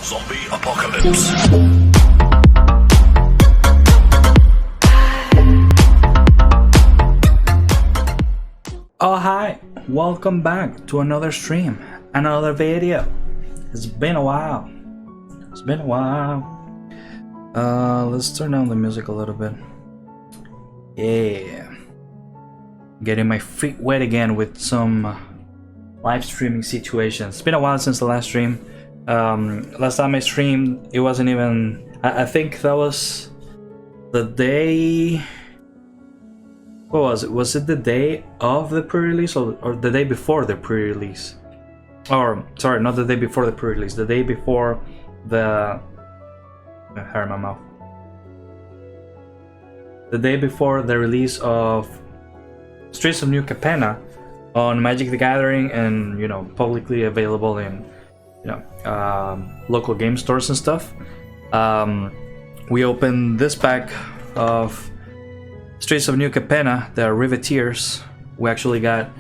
Zombie apocalypse. Oh hi, welcome back to another stream, another video. It's been a while. Let's turn down the music a little bit. Yeah. Getting my feet wet again with some live streaming situations. It's been a while since the last stream. Last time I streamed, it wasn't even... I think that was the day... What was it? Was it the day of the pre-release or the day before the pre-release? Or, sorry, not the day before the pre-release. The day before the... hair in my mouth. The day before the release of Streets of New Capenna on Magic the Gathering and, you know, publicly available in, you know, local game stores and stuff. We opened this pack of Streets of New Capenna, the Riveteers. We actually got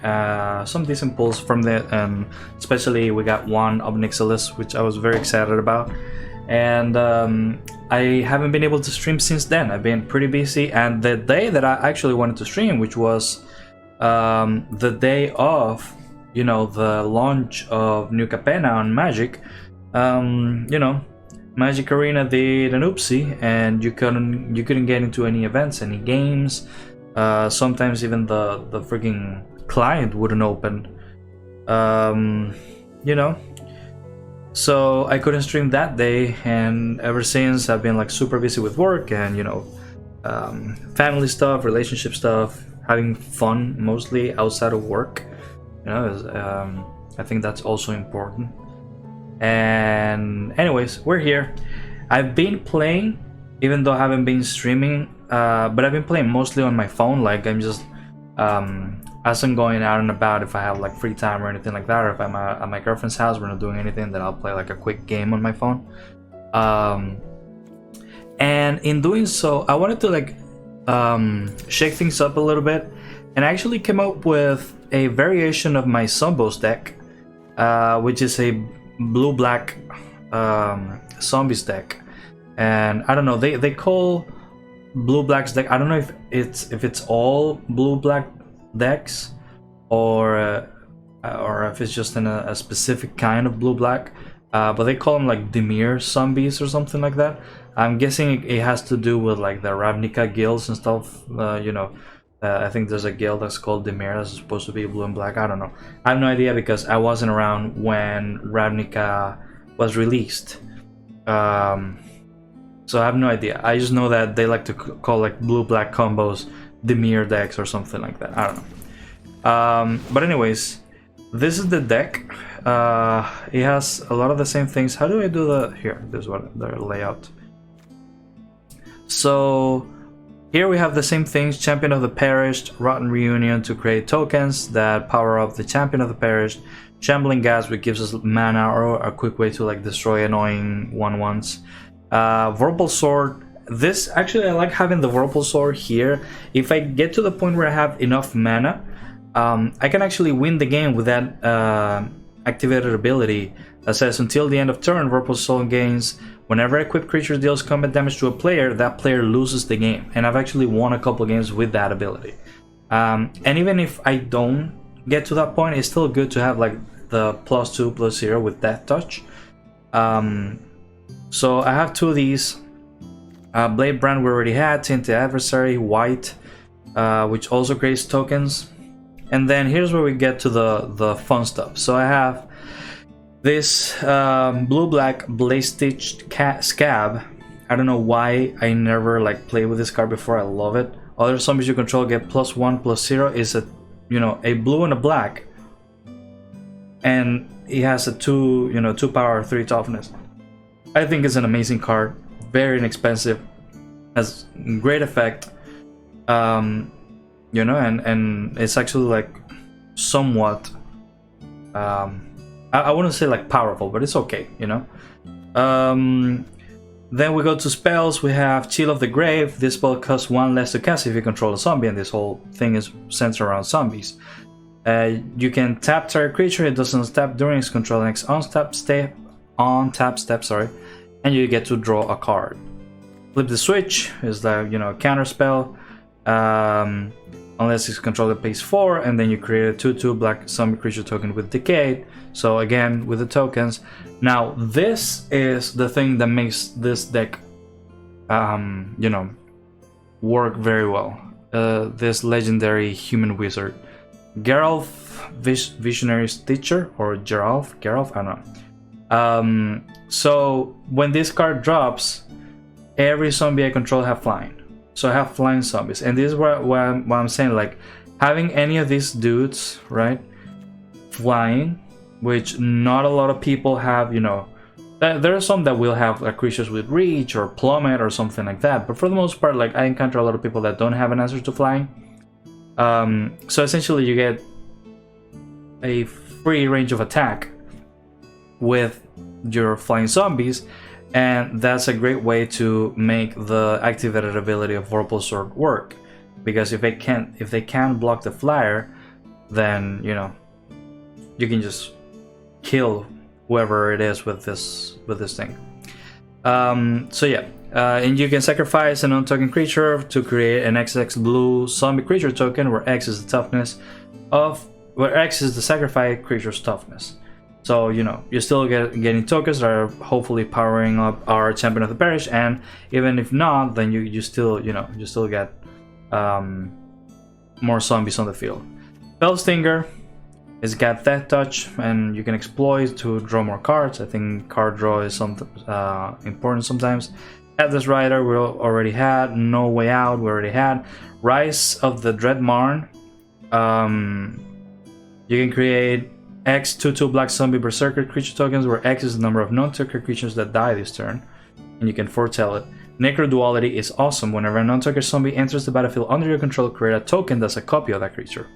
some decent pulls from that, and especially we got one of Nixilis, which I was very excited about. And I haven't been able to stream since then. I've been pretty busy, and the day that I actually wanted to stream, which was the day of, you know, the launch of New Capenna on Magic, you know, Magic Arena did an oopsie, and you couldn't get into any events, any games. Sometimes even the freaking client wouldn't open. You know. So I couldn't stream that day, and ever since I've been like super busy with work and, you know, family stuff, relationship stuff, having fun mostly outside of work. You know, I think that's also important. And anyways, we're here. I've been playing, even though I haven't been streaming, but I've been playing mostly on my phone. Like I'm just as I'm going out and about, if I have like free time or anything like that, or if I'm at my girlfriend's house, we're not doing anything, then I'll play like a quick game on my phone. And in doing so, I wanted to like shake things up a little bit, and I actually came up with a variation of my Zombos deck, which is a blue-black zombies deck. And I don't know, they call blue-black's deck, I don't know if it's all blue-black decks or if it's just in a specific kind of blue-black, but they call them like Dimir zombies or something like that. I'm guessing it has to do with like the Ravnica guilds and stuff. You know, I think there's a guild that's called Dimir that's supposed to be blue and black. I don't know. I have no idea because I wasn't around when Ravnica was released. So I have no idea. I just know that they like to call like blue-black combos Dimir decks or something like that. I don't know. But anyways, this is the deck. It has a lot of the same things. How do I do the... Here, this is what the layout. So here we have the same things: Champion of the Perished, Rotten Reunion to create tokens that power up the Champion of the Perished, Shambling Gas, which gives us mana or a quick way to like destroy annoying 1/1s. Vorpal Sword. This actually, I like having the Vorpal Sword here. If I get to the point where I have enough mana, I can actually win the game with that activated ability that says until the end of turn, Vorpal Sword gains whenever equipped creature deals combat damage to a player, that player loses the game. And I've actually won a couple games with that ability. And even if I don't get to that point, it's still good to have like the +2/+0 with Death Touch. So I have two of these. Blade Brand we already had, Tainted Adversary, White, which also creates tokens. And then here's where we get to the fun stuff. So I have this blue-black Blaze Stitched Scab. I don't know why I never like played with this card before. I love it. Other zombies you control get +1/+0. Is a, you know, a blue and a black, and it has a 2 power, 3 toughness. I think it's an amazing card. Very inexpensive, has great effect. You know, and it's actually like somewhat. I wouldn't say like powerful, but it's okay, you know. Then we go to spells. We have Chill of the Grave. This spell costs 1 less to cast if you control a zombie, and this whole thing is centered around zombies. You can tap target creature. It doesn't tap during its control. Next unstap tap step, sorry, and you get to draw a card. Flip the switch is the, you know, counter spell. Unless it's controller pays 4, and then you create a 2/2 black zombie creature token with Decay. So again, with the tokens. Now this is the thing that makes this deck, you know, work very well. This legendary human wizard, Geralf, Visionary's Teacher, or Geralf, I don't know. So when this card drops, every zombie I control have flying. So I have flying zombies, and this is what I'm saying, like having any of these dudes, right, flying, which not a lot of people have, you know. There are some that will have like creatures with reach or plummet or something like that, but for the most part, like I encounter a lot of people that don't have an answer to flying. So essentially you get a free range of attack with your flying zombies, and that's a great way to make the activated ability of Vorpal Sword work, because if they can't block the flyer, then, you know, you can just kill whoever it is with this thing. So yeah, and you can sacrifice an non-token creature to create an XX blue zombie creature token, where X is the toughness of, where X is the sacrificed creature's toughness. So, you know, you're still getting tokens that are hopefully powering up our Champion of the Parish, and even if not, then you still, you know, you still get more zombies on the field. Spellstinger, it's got Death Touch, and you can exploit to draw more cards. I think card draw is something important sometimes. Atlas Rider we already had. No Way Out we already had. Rise of the Dread Marn. You can create X 2/2 black zombie berserker creature tokens, where X is the number of non-token creatures that die this turn, and you can foretell it. Necro Duality is awesome. Whenever a non-token zombie enters the battlefield under your control, create a token that's a copy of that creature.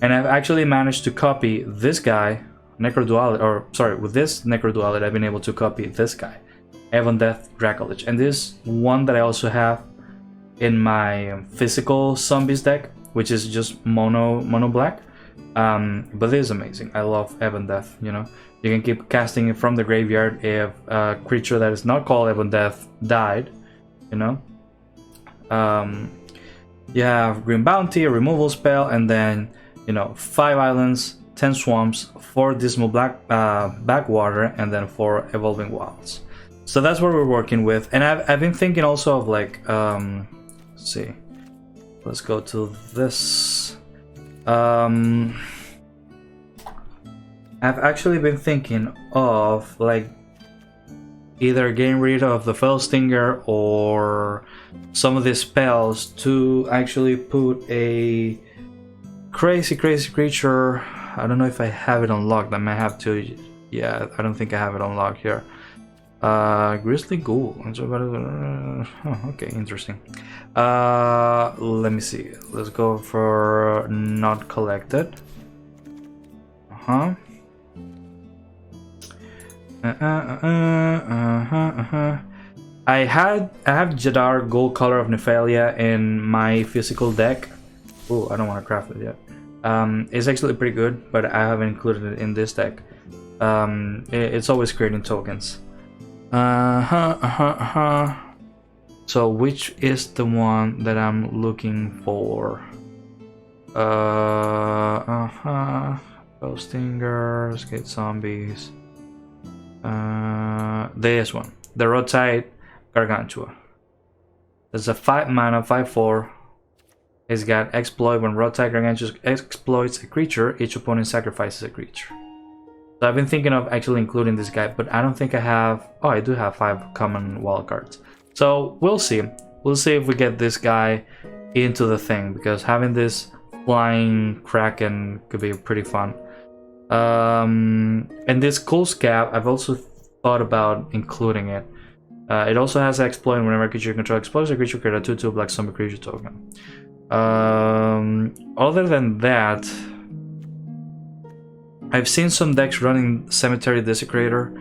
And I've actually managed to copy this guy, Necro Duality, or sorry, with this Necro Duality, I've been able to copy this guy, Evan Death Dracolich. And this one that I also have in my physical zombies deck, which is just mono black. But this is amazing. I love Evan Death, you know. You can keep casting it from the graveyard if a creature that is not called Evan Death died, you know. You have Green Bounty, a removal spell, and then, you know, 5 islands, 10 swamps, 4 dismal backwater, and then 4 evolving wilds. So that's what we're working with. And I've been thinking also of like, let's see, let's go to this. I've actually been thinking of like either getting rid of the Fellstinger or some of these spells to actually put a crazy creature. I don't know if I have it unlocked. I might have to. Yeah, I don't think I have it unlocked here. Grizzly Ghoul. Okay, interesting. Let me see. Let's go for not collected. I have Jadar Gold Color of Nephalia in my physical deck. Oh, I don't want to craft it yet. It's actually pretty good, but I haven't included it in this deck. It's always creating tokens. So which is the one that I'm looking for? Stinger, Skate Zombies. This one, the Rotite Gargantua. There's a 5 mana, 5/4. It's got exploit. When Rotite Gargantua exploits a creature, each opponent sacrifices a creature. So I've been thinking of actually including this guy, but I don't think I have. Oh, I do have 5 common wild cards. So we'll see. We'll see if we get this guy into the thing, because having this flying Kraken could be pretty fun. And this cool scab, I've also thought about including it. It also has exploit. Whenever a creature control explodes, a creature create a 2/2 black zombie creature token. Other than that, I've seen some decks running Cemetery Desecrator,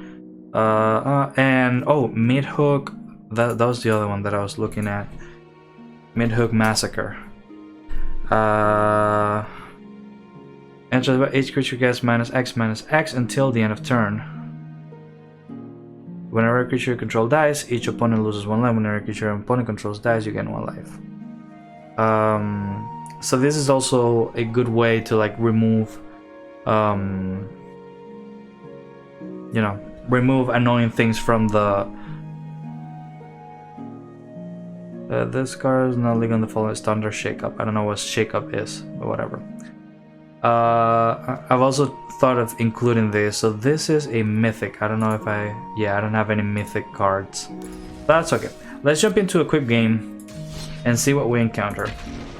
and oh, Midhook. That was the other one that I was looking at. Midhook Massacre. Enter each creature gets -X/-X until the end of turn. Whenever a creature you control dies, each opponent loses 1 life. Whenever a creature your opponent controls dies, you gain 1 life. So this is also a good way to like remove, you know, remove annoying things from the. This card is not legal on the following standard shakeup. I don't know what shakeup is, but whatever. I've also thought of including this. So this is a mythic. I don't know if I don't have any mythic cards. That's okay. Let's jump into a quick game and see what we encounter.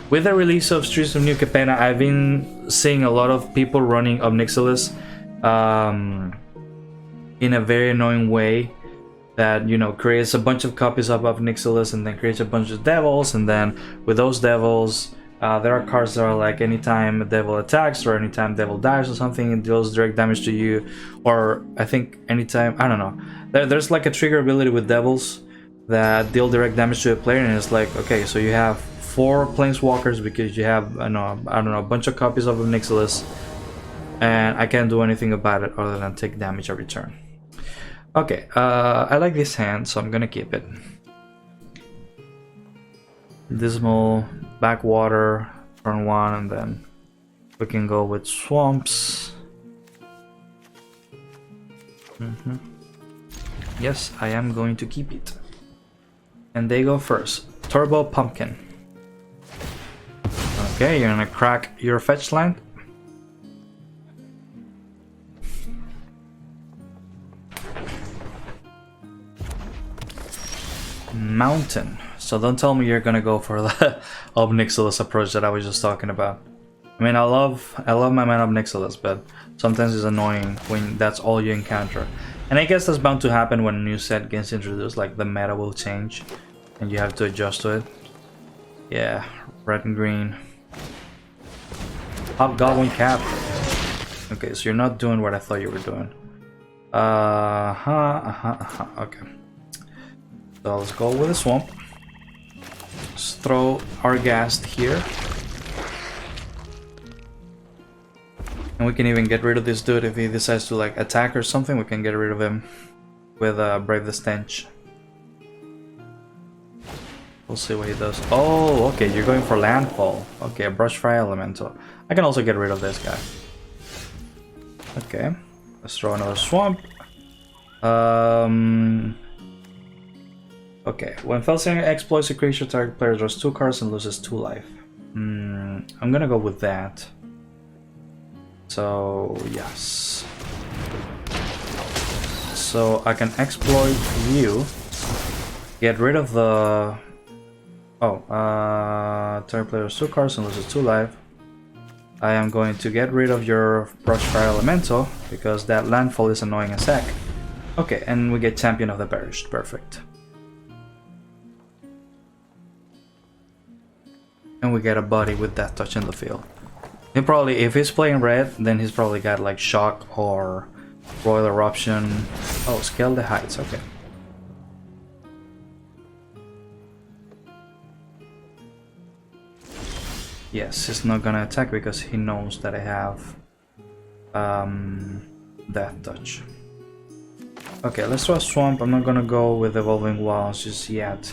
With the release of Streets of New Capenna, I've been seeing a lot of people running Obnixilis in a very annoying way. That, you know, creates a bunch of copies of Obnixilis and then creates a bunch of devils, and then with those devils, there are cards that are like anytime a devil attacks or anytime devil dies or something, it deals direct damage to you, or I think anytime, I don't know. There's like a trigger ability with devils that deal direct damage to a player, and it's like, okay, so you have 4 planeswalkers because you have, I don't know, a bunch of copies of Obnixilis, and I can't do anything about it other than take damage every turn. Okay, I like this hand, so I'm gonna keep it. Dismal, Backwater, turn 1, and then we can go with Swamps. Yes, I am going to keep it. And they go first. Turbo Pumpkin. Okay, you're gonna crack your fetch land. Mountain. So don't tell me you're gonna go for the Obnixilis approach that I was just talking about. I mean, I love my man Obnixilis, but sometimes it's annoying when that's all you encounter. And I guess that's bound to happen when a new set gets introduced, like the meta will change and you have to adjust to it. Yeah, red and green. Hobgoblin Cap. Okay, so you're not doing what I thought you were doing. Okay. So let's go with a swamp. Let's throw our ghast here. And we can even get rid of this dude if he decides to like attack or something. We can get rid of him with Brave the Stench. We'll see what he does. Oh, okay, you're going for landfall. Okay, a Brushfire Elemental. I can also get rid of this guy. Okay, let's throw another swamp. Okay, when Felsinger exploits a creature, target player draws 2 cards and loses 2 life. I'm gonna go with that. So, yes. So I can exploit you. Get rid of the... Oh, target player draws 2 cards and loses 2 life. I am going to get rid of your Brushfire Elemental because that landfall is annoying as heck. Okay, and we get Champion of the Perished. Perfect. And we get a body with Death Touch in the field. He probably, if he's playing red, then he's probably got like Shock or Royal Eruption. Oh, Scale the Heights, okay. Yes, he's not gonna attack because he knows that I have Death Touch. Okay, let's do a swamp. I'm not gonna go with Evolving Wilds just yet.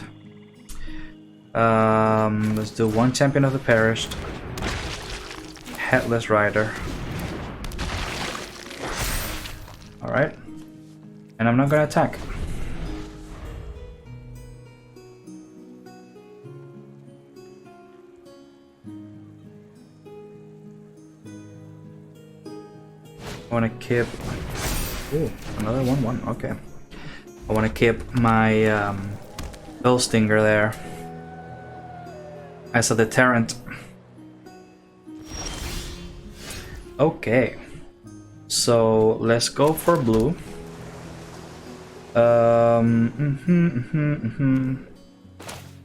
Let's do 1 Champion of the Perished. Headless Rider. Alright. And I'm not gonna attack. I wanna keep... Ooh, another 1/1, okay. I wanna keep my Bill Stinger there as a deterrent. Okay, so let's go for blue.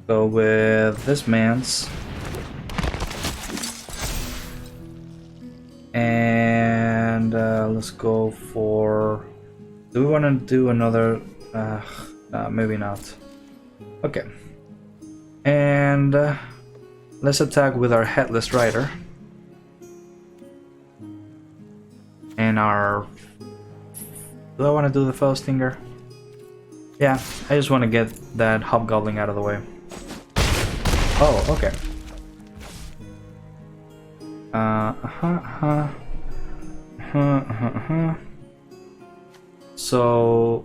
Go with this man's. And let's go for... Do we want to do another... maybe not. Okay. And let's attack with our Headless Rider. And our... Do I want to do the Fell Stinger? Yeah, I just want to get that hobgoblin out of the way. Oh, okay. So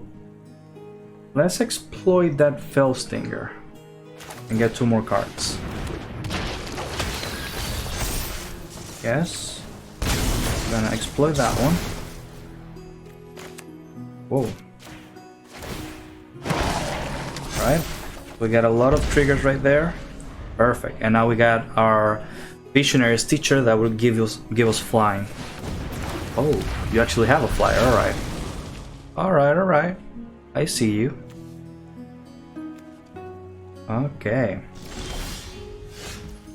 let's exploit that Fell Stinger and get 2 more cards. Yes. I'm gonna exploit that one. Whoa. Right. We got a lot of triggers right there. Perfect. And now we got our Visionary's Teacher that will give us flying. Oh, you actually have a flyer. Alright. Alright. I see you. Okay.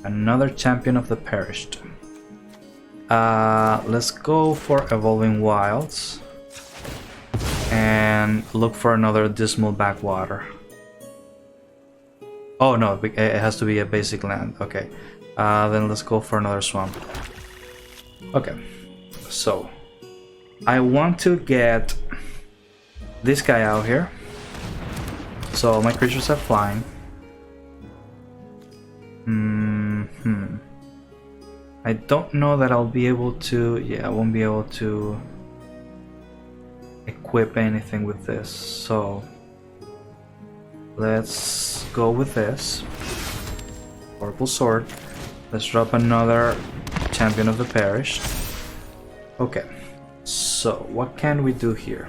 Another Champion of the Perished. Let's go for Evolving Wilds. And look for another Dismal Backwater. Oh no, it has to be a basic land. Okay. Then let's go for another swamp. Okay. So, I want to get this guy out here. So my creatures are flying. I don't know that I'll be able to... Yeah, I won't be able to equip anything with this. So let's go with this. Purple Sword. Let's drop another Champion of the Parish. Okay. So what can we do here?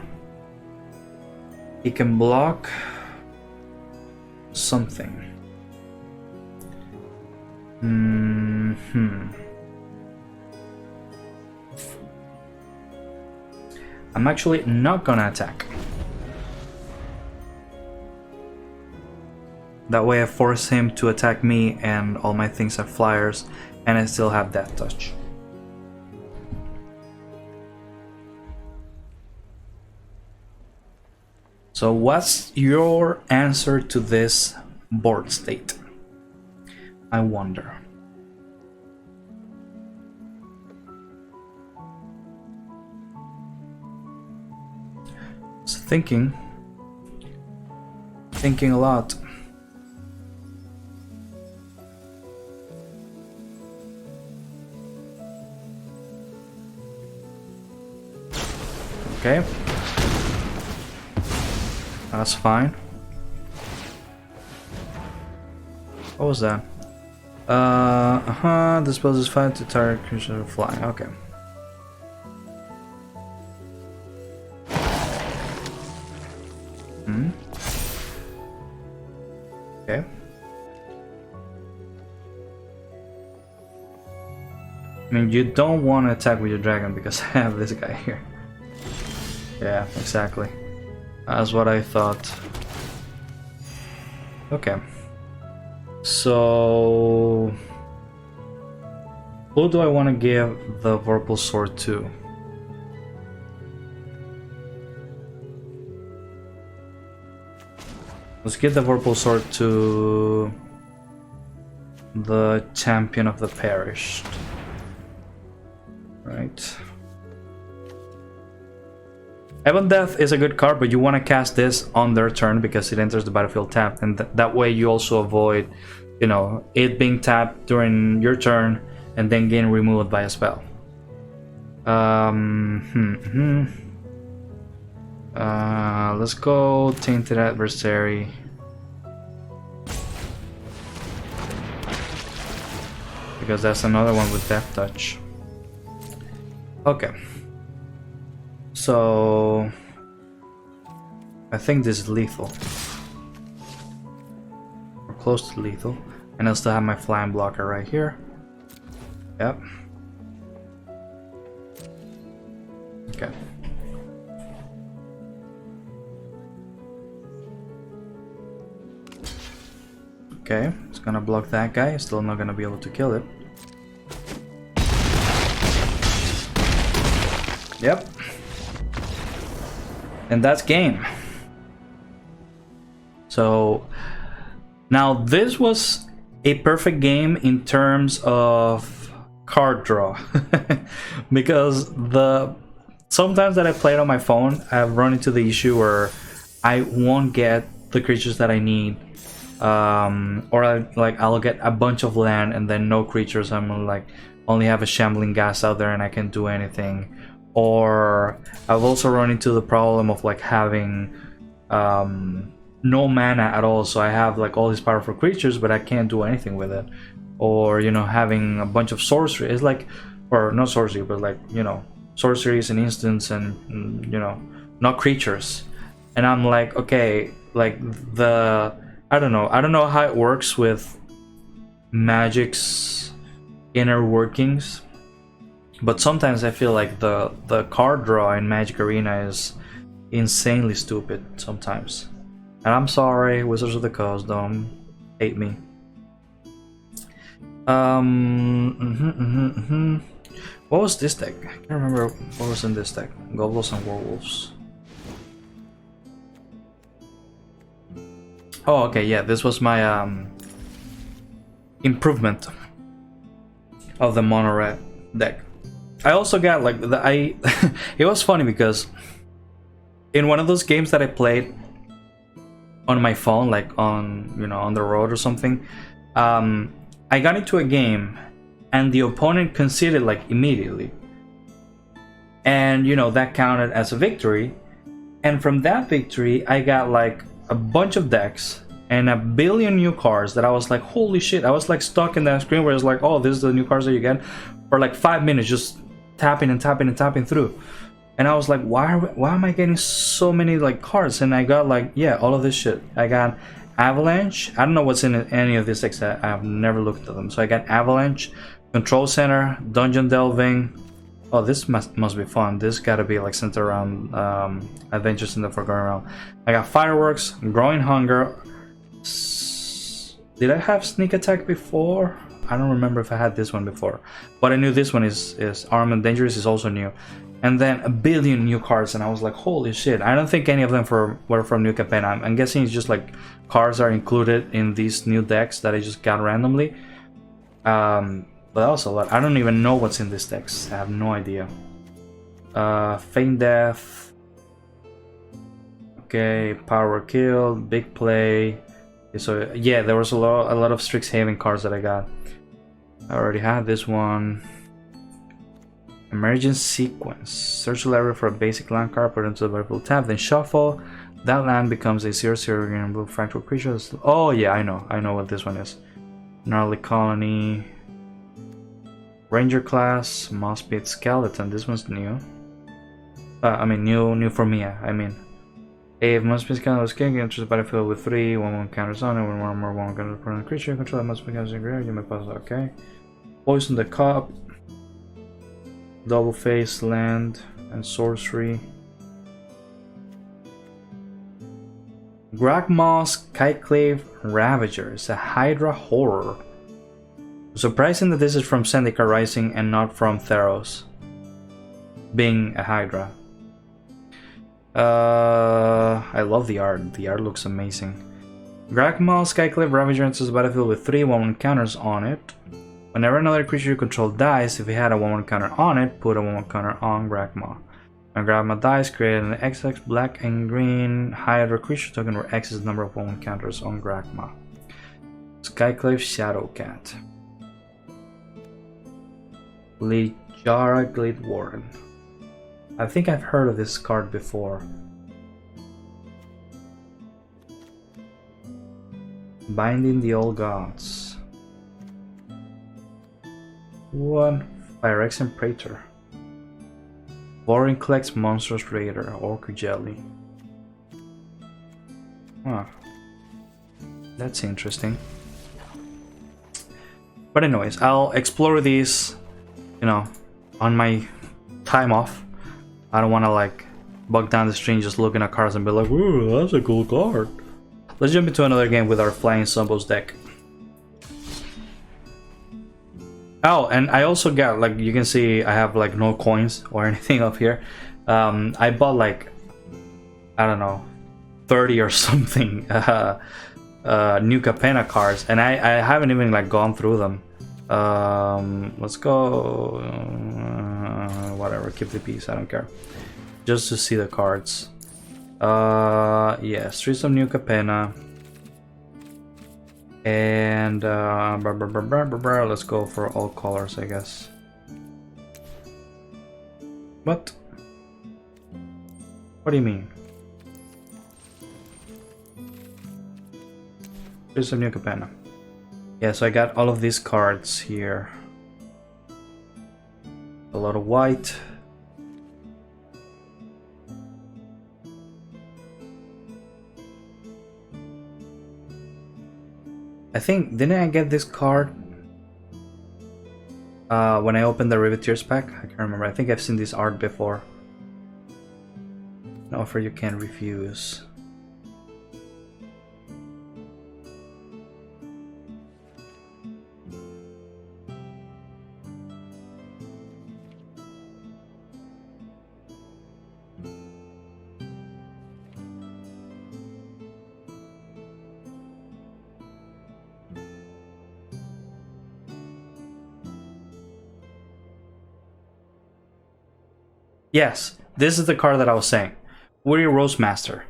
He can block something. I'm actually not gonna attack. That way I force him to attack me and all my things are flyers and I still have Death Touch. So what's your answer to this board state? I wonder. So thinking a lot. Okay. That's fine. What was that? Disposes 5 to target creature flying. Okay. Okay. I mean, you don't want to attack with your dragon because I have this guy here. Yeah, exactly. That's what I thought. Okay. So, who do I want to give the Purple Sword to? Let's give the Purple Sword to the Champion of the Perished. Right. Ebon Death is a good card, but you want to cast this on their turn because it enters the battlefield tapped, and that way you also avoid, you know, it being tapped during your turn and then getting removed by a spell. Let's go Tainted Adversary. Because that's another one with Death Touch. Okay. So I think this is lethal. Or close to lethal. And I'll still have my flying blocker right here. Yep. Okay. Okay, it's gonna block that guy. Still not gonna be able to kill it. Yep. And that's game. So now this was a perfect game in terms of card draw. Because sometimes that I played on my phone, I've run into the issue where I won't get the creatures that I need, or I'll get a bunch of land and then no creatures. I'm like only have a shambling gas out there and I can't do anything. Or I've also run into the problem of like having no mana at all, so I have like all these powerful creatures but I can't do anything with it. Or having a bunch of sorcery. It's like, or not sorcery, but like sorceries and instants and not creatures. And I'm like, okay, like I don't know how it works with Magic's inner workings, but sometimes I feel like the card draw in Magic Arena is insanely stupid sometimes. And I'm sorry, Wizards of the Coast, don't hate me. What was this deck? I can't remember what was in this deck. Goblins and Werewolves. Oh, okay, yeah, this was my improvement of the mono red deck. I also got like it was funny because in one of those games that I played on my phone, like on on the road or something, I got into a game and the opponent conceded like immediately, and that counted as a victory. And from that victory I got like a bunch of decks and a billion new cards that I was like, holy shit. I was like stuck in that screen where it's like, oh, this is the new cards that you get, for like 5 minutes just tapping and tapping and tapping through. And I was like, why am I getting so many like cards? And I got like, yeah, all of this shit. I got Avalanche. I don't know what's in any of these decks. I've never looked at them. So I got Avalanche, Control Center, Dungeon Delving. Oh, this must be fun. This gotta be like centered around Adventures in the Forgotten Realm. I got Fireworks, Growing Hunger. Did I have Sneak Attack before? I don't remember if I had this one before, but I knew this one is Armed and Dangerous is also new. And then a billion new cards, and I was like, holy shit. I don't think any of them were from New Capenna. I'm guessing it's just like cards are included in these new decks that I just got randomly. But also a lot. I don't even know what's in these decks. I have no idea. Feign Death. Okay, Power Kill, Big Play. Okay, so yeah, there was a lot of Strixhaven cards that I got. I already had this one. Emergence Sequence. Search the library for a basic land card, put it into the battlefield tab, then shuffle. That land becomes a 0/0 green and blue fractal creature. Oh yeah, I know what this one is. Gnarly Colony. Ranger Class, Mossbeat Skeleton. This one's new. I mean new for me. I mean, if Mossbeat Skeleton is king, enters the battlefield with 3 1/1 counters on it. When one or more 1 counters per creature you control that Mossbeat becomes a graveyard, you may pass. Okay. Poison the Cup. Double Face Land and Sorcery. Gragmaw Skyclave Ravager is a Hydra horror. Surprising that this is from Zendikar Rising and not from Theros, being a Hydra. I love the art. The art looks amazing. Gragmaw Skyclave Ravager enters the battlefield with 3 1/1 counters on it. Whenever another creature you control dies, if it had a 1/1 counter on it, put a 1/1 counter on Gragmaw. When Gragmaw dies, create an XX black and green Hydra creature token where X is the number of 1/1 counters on Gragmaw. Skyclave Shadowcat. Lijara Glade Warden. I think I've heard of this card before. Binding the Old Gods. One Phyrexian Praetor. Vorinclex Monstrous Raider, Orc Jelly. Huh. That's interesting. But anyways, I'll explore these, on my time off. I don't want to like bug down the stream just looking at cards and be like, ooh, that's a cool card. Let's jump into another game with our Flying Sumbos deck. Oh, and I also got, like, you can see I have like no coins or anything up here. I bought like, I don't know, 30 or something New Capenna cards, and I haven't even like gone through them. Let's go, whatever, keep the peace, I don't care, just to see the cards. Yeah, Streets of New Capenna. And let's go for all colors, I guess. What? What do you mean? Streets of New Capenna. Yeah, so I got all of these cards here. A lot of white. I think, didn't I get this card when I opened the Riveteers pack? I can't remember. I think I've seen this art before. An offer you can't refuse. Yes, this is the card that I was saying. Weary Rosemaster.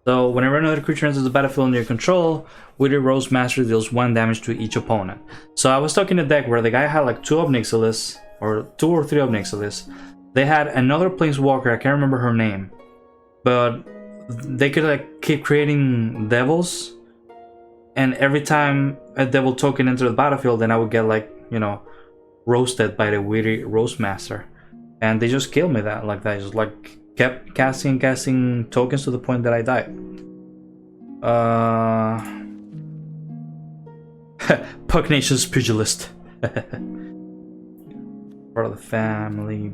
So whenever another creature enters the battlefield under your control, Weary Rosemaster deals 1 damage to each opponent. So I was talking a deck where the guy had like 2 Obnixilis, or 2 or 3 Obnixilis. They had another Planeswalker, I can't remember her name, but they could like keep creating devils, and every time a devil token entered the battlefield, then I would get like, you know, roasted by the Weary Rosemaster. And they just killed me like that. Just like kept casting tokens to the point that I died. Pugnacious Pugilist. Part of the family.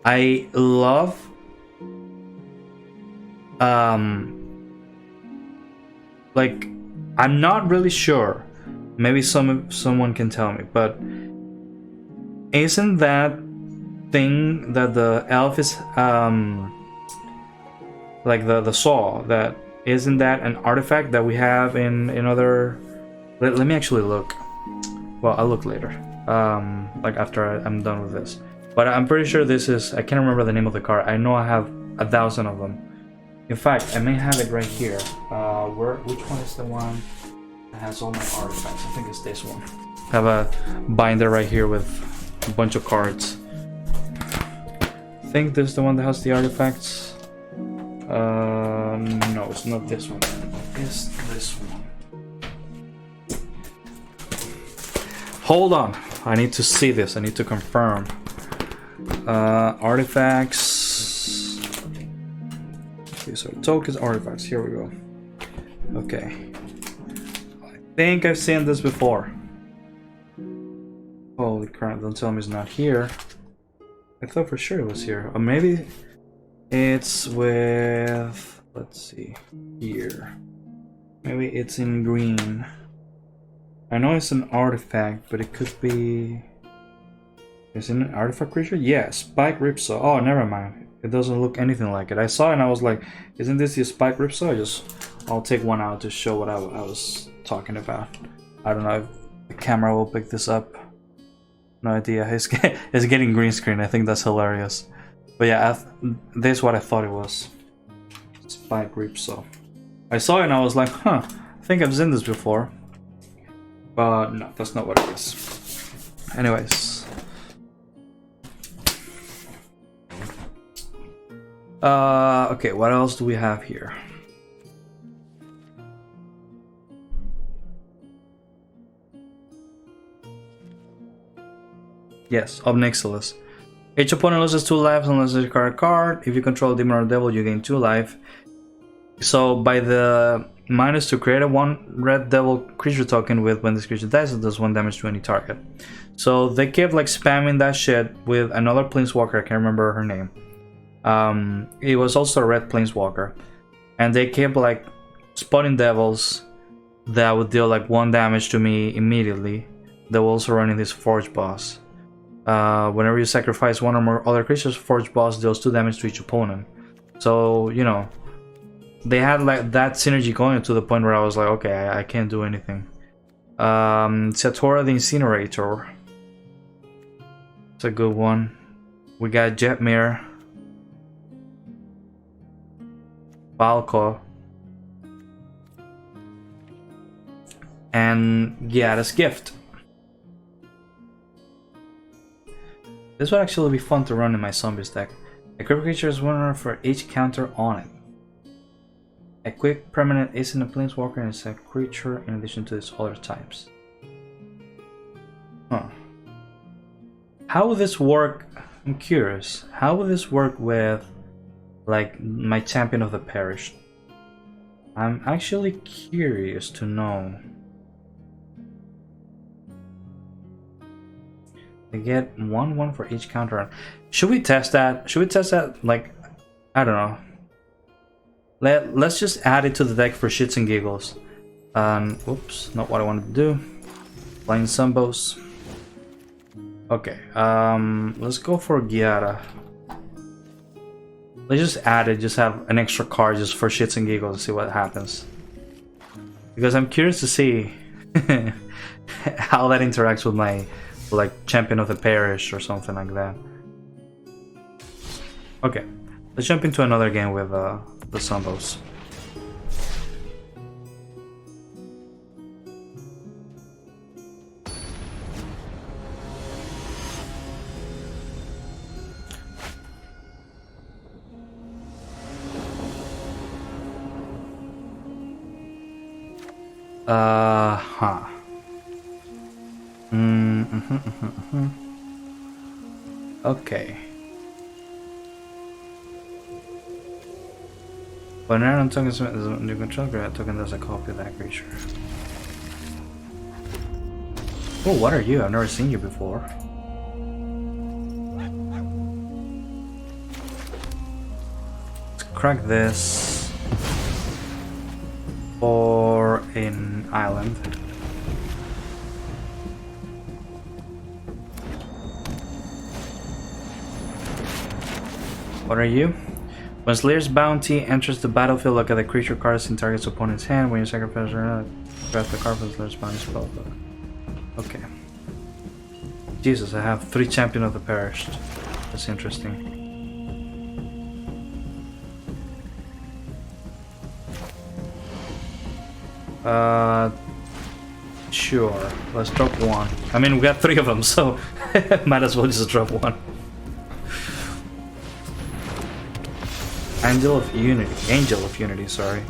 I love like, I'm not really sure. Maybe someone can tell me, but isn't that thing that the elf is like the saw, that isn't that an artifact that we have in other? Let me actually look. Well, I'll look later, like after I'm done with this. But I'm pretty sure this is, I can't remember the name of the card. I know I have 1,000 of them. In fact, I may have it right here. Which one is the one that has all my artifacts? I think it's this one. I have a binder right here with a bunch of cards. I think this is the one that has the artifacts. No, it's not this one. It's this one. Hold on, I need to see this. I need to confirm. Artifacts. These are tokens, artifacts. Here we go. Okay. I think I've seen this before. Holy crap, don't tell me it's not here. I thought for sure it was here. Or maybe it's with, let's see, here. Maybe it's in green. I know it's an artifact, but it could be... Is it an artifact creature? Yeah, Spike Ripsaw. Oh, never mind. It doesn't look anything like it. I saw it and I was like, isn't this the Spike Ripsaw? I'll take one out to show what I was talking about. I don't know if the camera will pick this up. No idea. It's getting green screen. I think that's hilarious. But yeah, this is what I thought it was. Spike Ripsaw. I saw it and I was like, huh, I think I've seen this before. But no, that's not what it is. Anyways. Okay, what else do we have here? Yes, Obnixilis. Each opponent loses 2 lives unless they discard a card. If you control a demon or devil, you gain 2 life. So by the minus to create a 1 red devil creature token with when this creature dies, it does 1 damage to any target. So they kept like spamming that shit with another planeswalker, I can't remember her name. It was also a red planeswalker, and they kept like spawning devils that would deal like 1 damage to me immediately. They were also running this Forge Boss. Whenever you sacrifice 1 or more other creatures, Forge Boss deals 2 damage to each opponent. So, you know, they had like that synergy going to the point where I was like, okay, I can't do anything. Satora the Incinerator. It's a good one. We got Jetmir, Falco, and Gyara's Gift. This would actually be fun to run in my zombies deck. Equip creature is one for each counter on it. A quick permanent isn't a planeswalker and is a creature in addition to its other types. Huh. How would this work? I'm curious. How would this work with, like, my Champion of the Parish? I'm actually curious to know. I get 1/1 for each counter. Should we test that? Should we test that? Like, I don't know. Let's just add it to the deck for shits and giggles. Whoops, not what I wanted to do. Playing Sumbos. Okay, let's go for Gyara. Let's just add it, just have an extra card just for shits and giggles and see what happens. Because I'm curious to see how that interacts with my, like, Champion of the Parish or something like that. Okay, let's jump into another game with the Sumbos. Okay. When an token is under control, grab a token does a copy of that creature. Oh, what are you? I've never seen you before. Let's crack this for an island. What are you? When Slayer's Bounty enters the battlefield, look at the creature cards in target's opponent's hand. When you sacrifice her, grab the card from Slayer's Bounty spell. Okay. Jesus, I have 3 Champion of the Parish. That's interesting. Sure. Let's drop 1. I mean, we got 3 of them, so might as well just drop 1. Angel of Unity, sorry.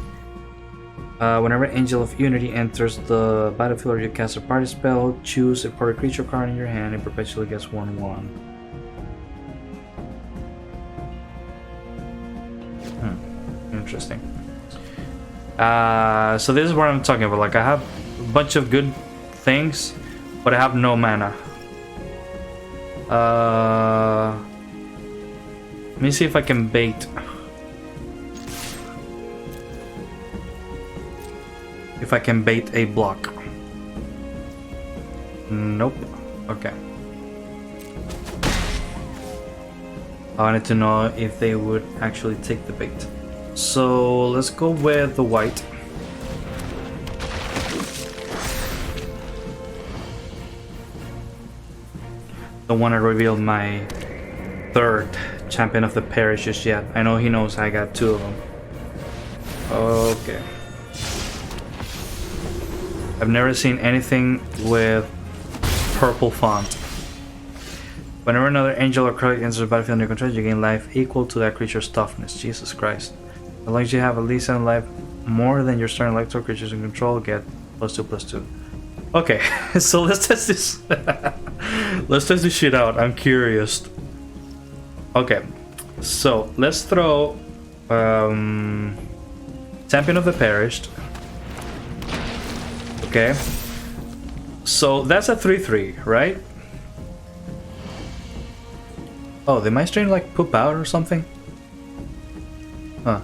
Whenever Angel of Unity enters the battlefield or you cast a party spell, choose a party creature card in your hand and perpetually gets 1/1. Interesting. So this is what I'm talking about. Like, I have a bunch of good things, but I have no mana. Let me see if I can bait. If I can bait a block. Nope. Okay. I wanted to know if they would actually take the bait. So let's go with the white. Don't want to reveal my 3rd Champion of the Parish just yet. I know he knows I got 2 of them. Okay. I've never seen anything with purple font. Whenever another angel or creature enters the battlefield under your control, you gain life equal to that creature's toughness. Jesus Christ. As long as you have at least 7 life more than your starting life total creatures in control, get +2/+2. Okay, so let's test this. Let's test this shit out. I'm curious. Okay, so let's throw Champion of the Parish. Okay, so that's a 3/3, right? Oh, did my stream like poop out or something? Huh.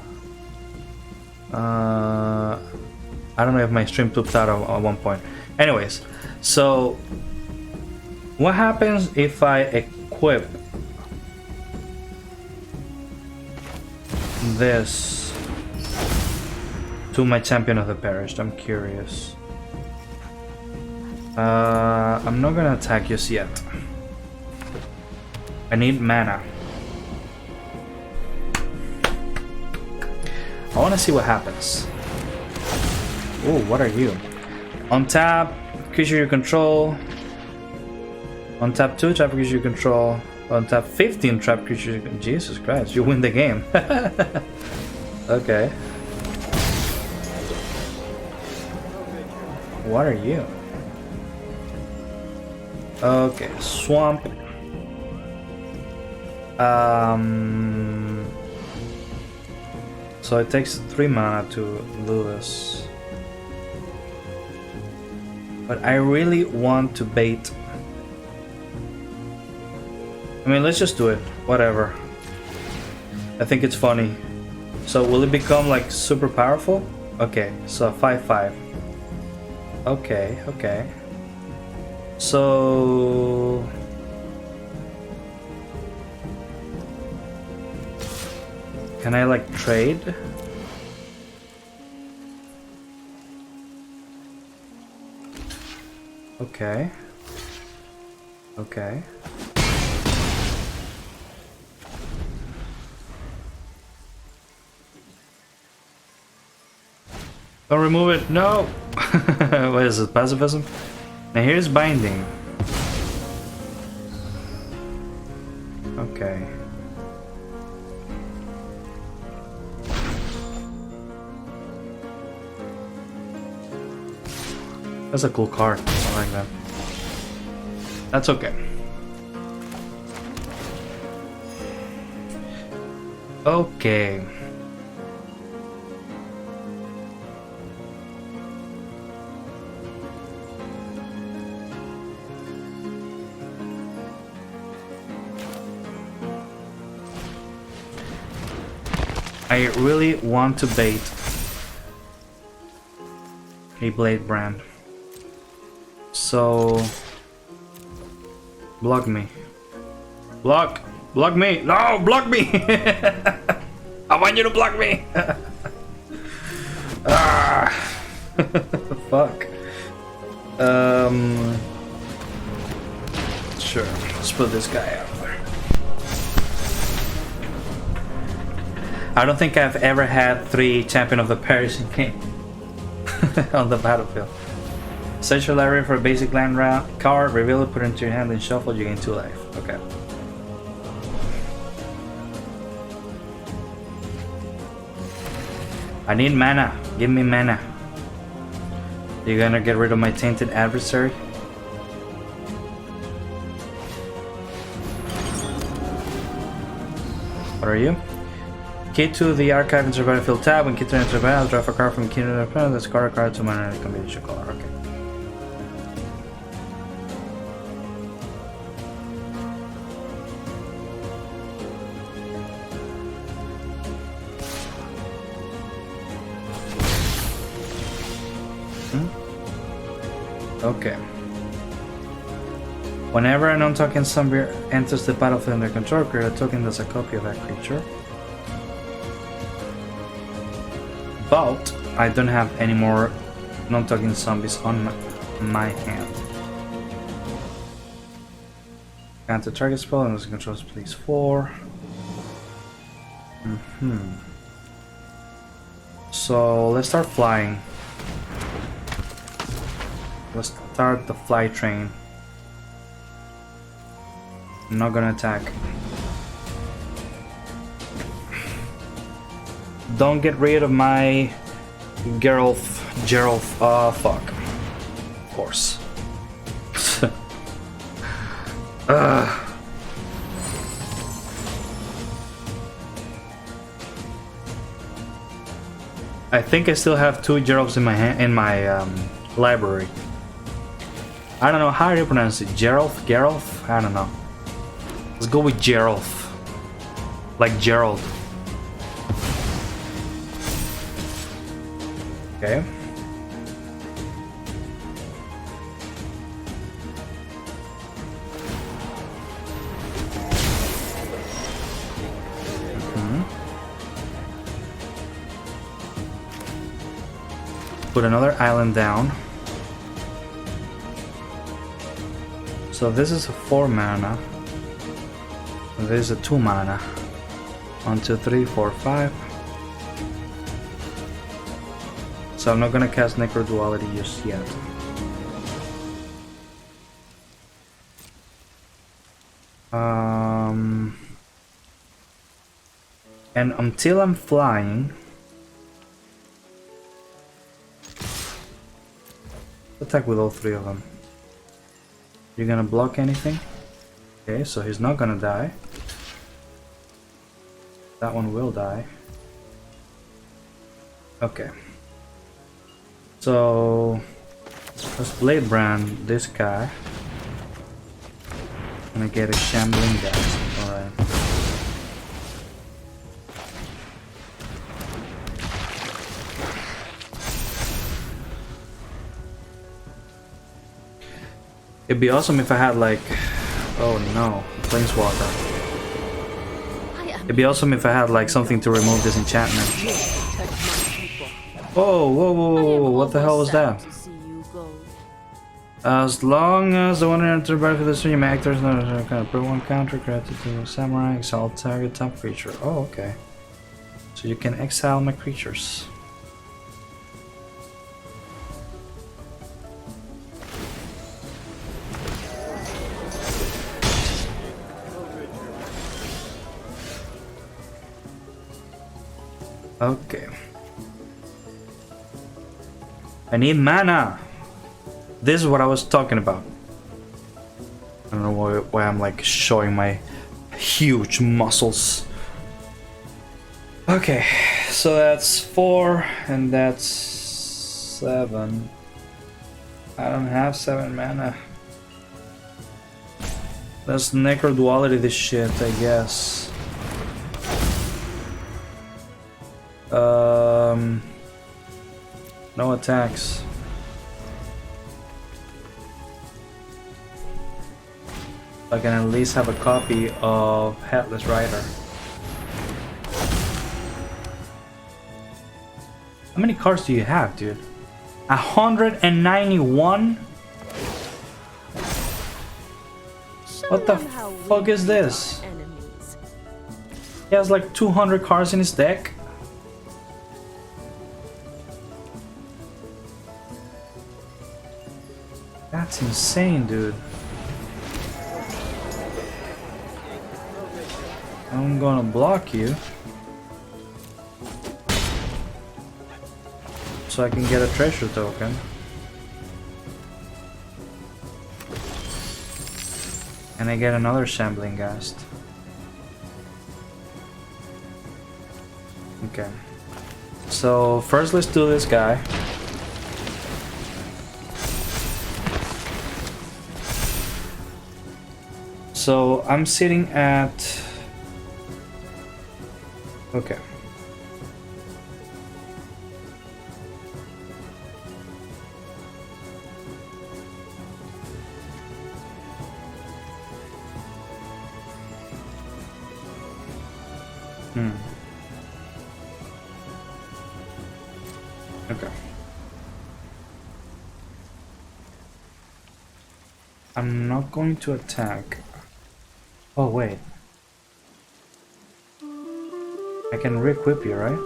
I don't know if my stream pooped out at one point. Anyways, so what happens if I equip this to my Champion of the Parish? I'm curious. I'm not gonna attack just yet. I need mana. I want to see what happens. Oh, what are you? On tap, creature you control. On tap 2, trap creature you control. On tap 15, trap creature you control. Jesus Christ, you win the game. Okay. What are you? Okay, swamp. So it takes 3 mana to do this. But I really want to bait. I mean, let's just do it. Whatever. I think it's funny. So will it become like super powerful? Okay, so 5/5. Okay, okay. So can I like trade? Okay. Okay. Don't remove it. No. What is it? Pacifism? Now here's binding. Okay. That's a cool card. I like that. That's okay. Okay. I really want to bait a blade brand. So block me. Block me. No, block me. I want you to block me. Ah. Fuck. Sure. Let's put this guy out there. I don't think I've ever had 3 Champion of the Paris in game on the battlefield. Search your library for a basic land card, reveal it, put it into your hand, and shuffle. You gain 2 life. Okay. I need mana. Give me mana. You gonna get rid of my tainted adversary? What are you? Key to the archive into the battlefield tab. When key to enter the battle, draw a card from key to the opponent. Let's card a card to mana and combination color. Okay. Okay. Whenever a non-token zombie enters the battlefield under control, create a token that's a copy of that creature. But I don't have any more non-token zombies on my hand. Counter target spell and this controls please 4. So let's start flying. Let's start the fly train. I'm not gonna attack. Don't get rid of my Geralt. Fuck. Of course. I think I still have 2 Geralts in my library. I don't know how do you pronounce it. Geralt? I don't know. Let's go with Geralt. Like Gerald. Okay. Put another island down. So this is a 4 mana. This is a 2 mana. 1, 2, 3, 4, 5. So I'm not gonna cast Necro Duality just yet. And until I'm flying, attack with all three of them. You're gonna block anything? Okay, so he's not gonna die. That one will die. Okay. So let's Blade Brand this guy. Gonna get a Shambling Gas. Alright. It'd be awesome if I had like, oh no, Planeswalker. It'd be awesome if I had like something to remove this enchantment. Whoa, whoa, whoa, whoa, what the hell was that? As long as the one enters the battlefield, you may actors not kind of put one counter granted to the samurai, exile target top creature. Oh, okay. So you can exile my creatures. Okay. I need mana. This is what I was talking about. I don't know why I'm like showing my huge muscles. Okay, so that's 4 and that's 7. I don't have 7 mana. Let's Necro Duality this shit, I guess. No attacks. I can at least have a copy of Headless Rider. How many cards do you have, dude? 191? What the fuck is this? He has like 200 cards in his deck? That's insane, dude. I'm gonna block you so I can get a treasure token. And I get another Shambling Ghast. Okay. So first let's do this guy. So I'm sitting at... Okay. Okay. I'm not going to attack. Oh, wait. I can re-equip you, right?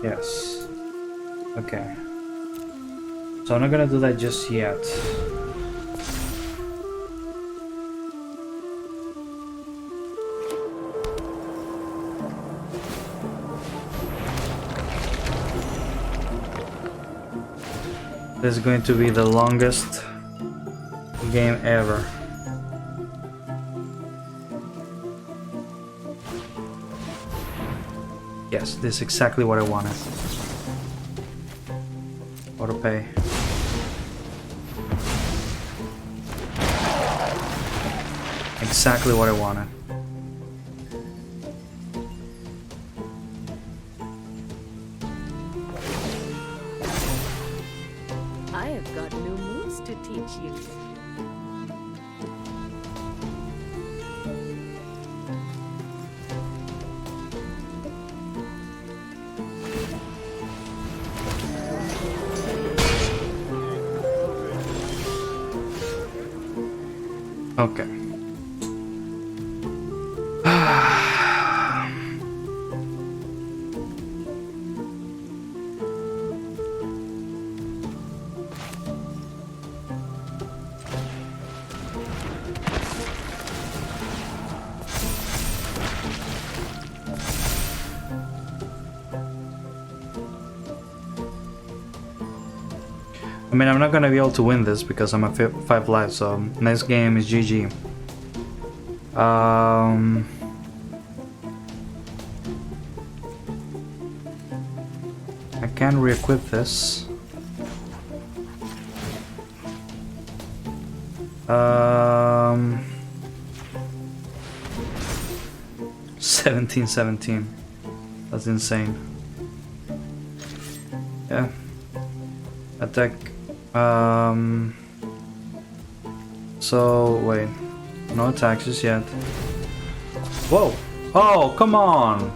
Yes. Okay. So I'm not gonna do that just yet. This is going to be the longest game ever. Yes, this is exactly what I wanted. Auto pay. Exactly what I wanted. I have got new moves to teach you. Okay. I mean, I'm not gonna be able to win this because I'm at 5 lives, so next game is GG. I can re-equip this. 17. That's insane. Yeah. Attack. So wait, no attacks just yet. Whoa! Oh, come on!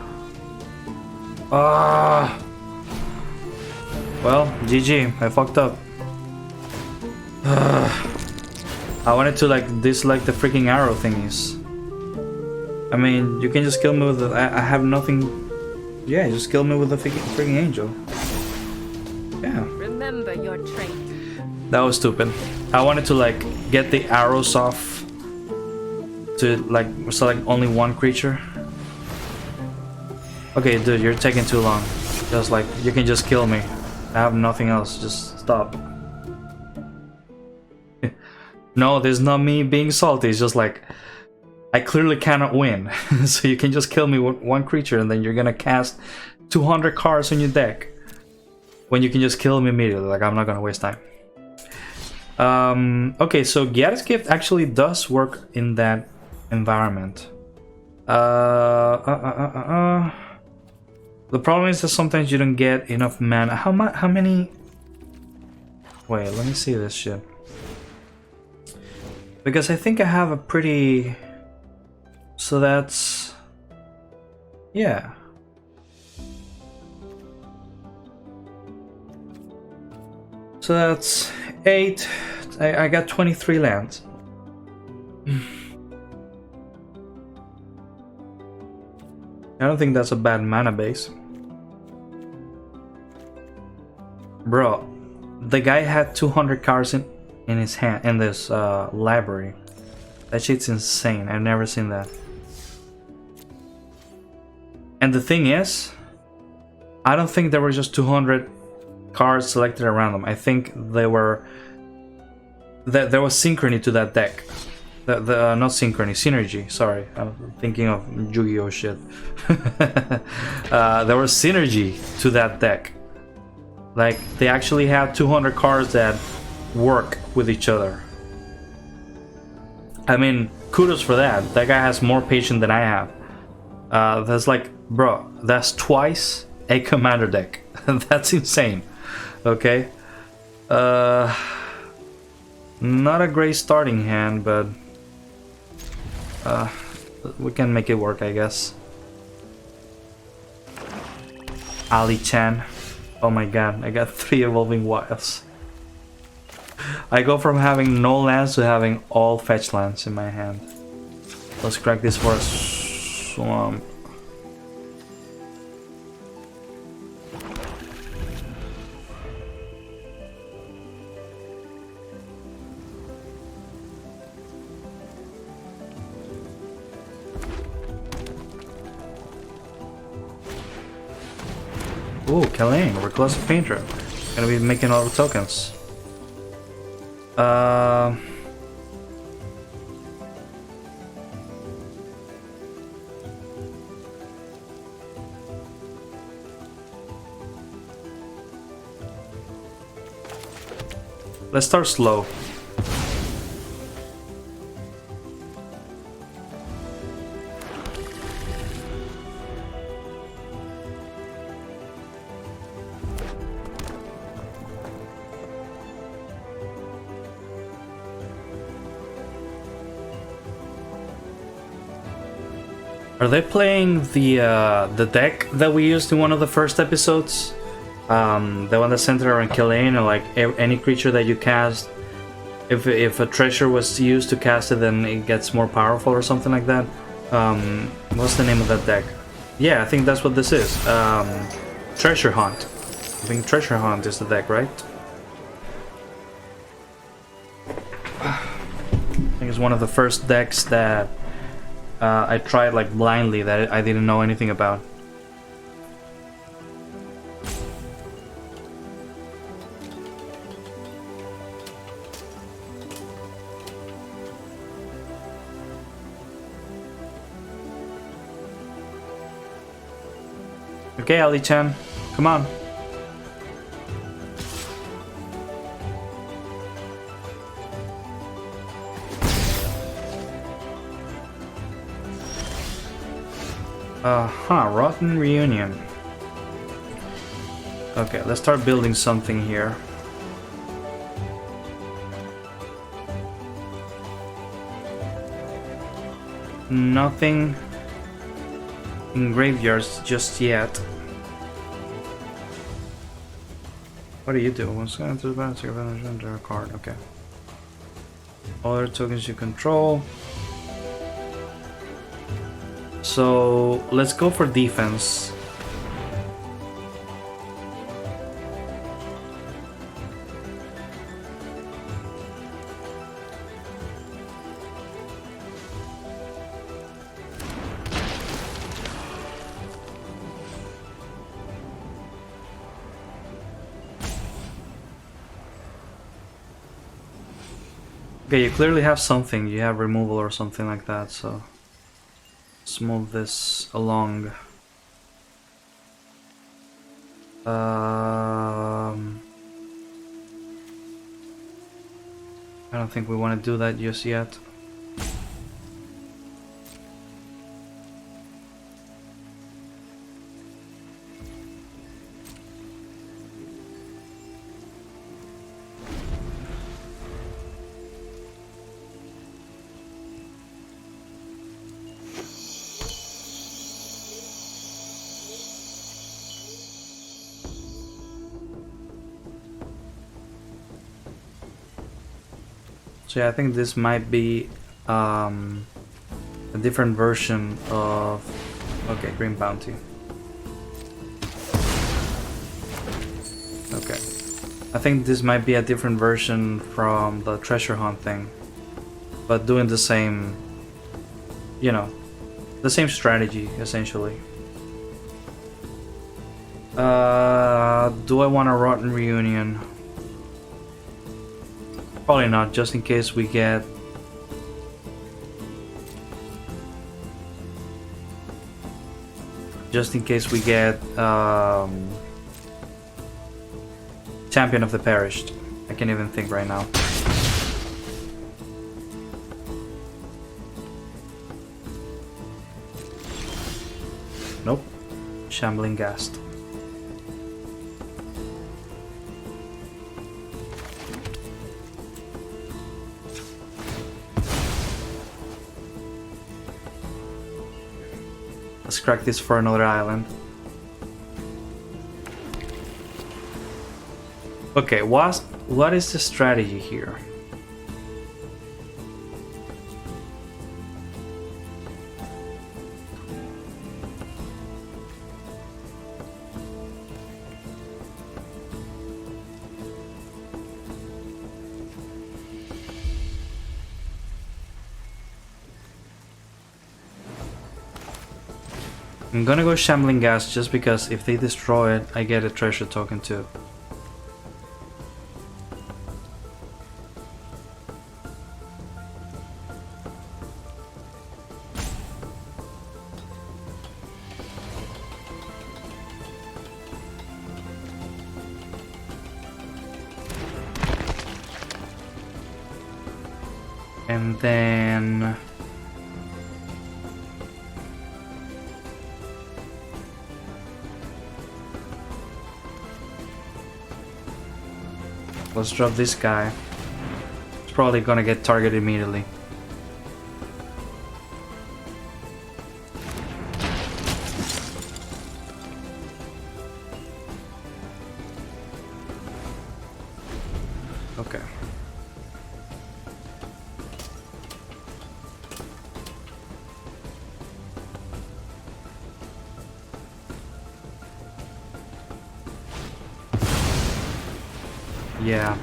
Well, GG. I fucked up. I wanted to like dislike the freaking arrow thingies. I mean, you can just kill me with the, I have nothing. Yeah, just kill me with the freaking angel. Yeah. Remember your trait. That was stupid. I wanted to like get the arrows off to like select only one creature. Okay, dude, you're taking too long. Just like, you can just kill me. I have nothing else. Just stop. No, there's not me being salty. It's just like, I clearly cannot win. So you can just kill me with one creature and then you're gonna cast 200 cards on your deck. When you can just kill me immediately. Like, I'm not gonna waste time. Okay, so Gyara's Gift actually does work in that environment. The problem is that sometimes you don't get enough mana. How many? Wait, let me see this shit. Because I think I have a pretty... So that's... Yeah. So that's 8. I got 23 lands. I don't think that's a bad mana base. Bro, the guy had 200 cards in his hand, in this library. That shit's insane. I've never seen that. And the thing is, I don't think there were just 200 cards selected at random. I think there was synchrony to that deck. Not synchrony, synergy. Sorry, I'm thinking of Yu-Gi-Oh shit. There was synergy to that deck. Like, they actually had 200 cards that work with each other. I mean, kudos for that. That guy has more patience than I have. That's like, bro, that's twice a commander deck. That's insane. Okay. Not a great starting hand, but we can make it work, I guess. Ali-chan. Oh my god, I got 3 evolving wilds. I go from having no lands to having all fetch lands in my hand. Let's crack this for a swamp. Ooh, Kaling, Reclusive Painter. Gonna be making all the tokens. Let's start slow. Are they playing the deck that we used in one of the first episodes? The one that centered around Killeen, and like any creature that you cast, if a treasure was used to cast it, then it gets more powerful or something like that. What's the name of that deck? Yeah, I think that's what this is. Treasure Hunt. I think Treasure Hunt is the deck, right? I think it's one of the first decks that I tried like blindly, that I didn't know anything about. Okay, Ali-chan, come on. Rotten reunion. Okay, let's start building something here. Nothing in graveyards just yet. What do you do? Once going through the balance, you enter a card. Okay. Other tokens you control. So let's go for defense. Okay, you clearly have something. You have removal or something like that, so let's move this along. I don't think we want to do that just yet. So yeah, I think this might be a different version of... Okay, Green Bounty. Okay. I think this might be a different version from the treasure hunt thing. But doing the same... You know, the same strategy, essentially. Do I want a Rotten Reunion? Probably not, just in case we get... Just in case we get Champion of the Perished. I can't even think right now. Nope. Shambling Ghast. Let's crack this for another island. Okay, what is the strategy here? I'm gonna go Shambling Ghast just because if they destroy it, I get a treasure token too. And then... let's drop this guy. It's probably gonna get targeted immediately. Okay. Yeah.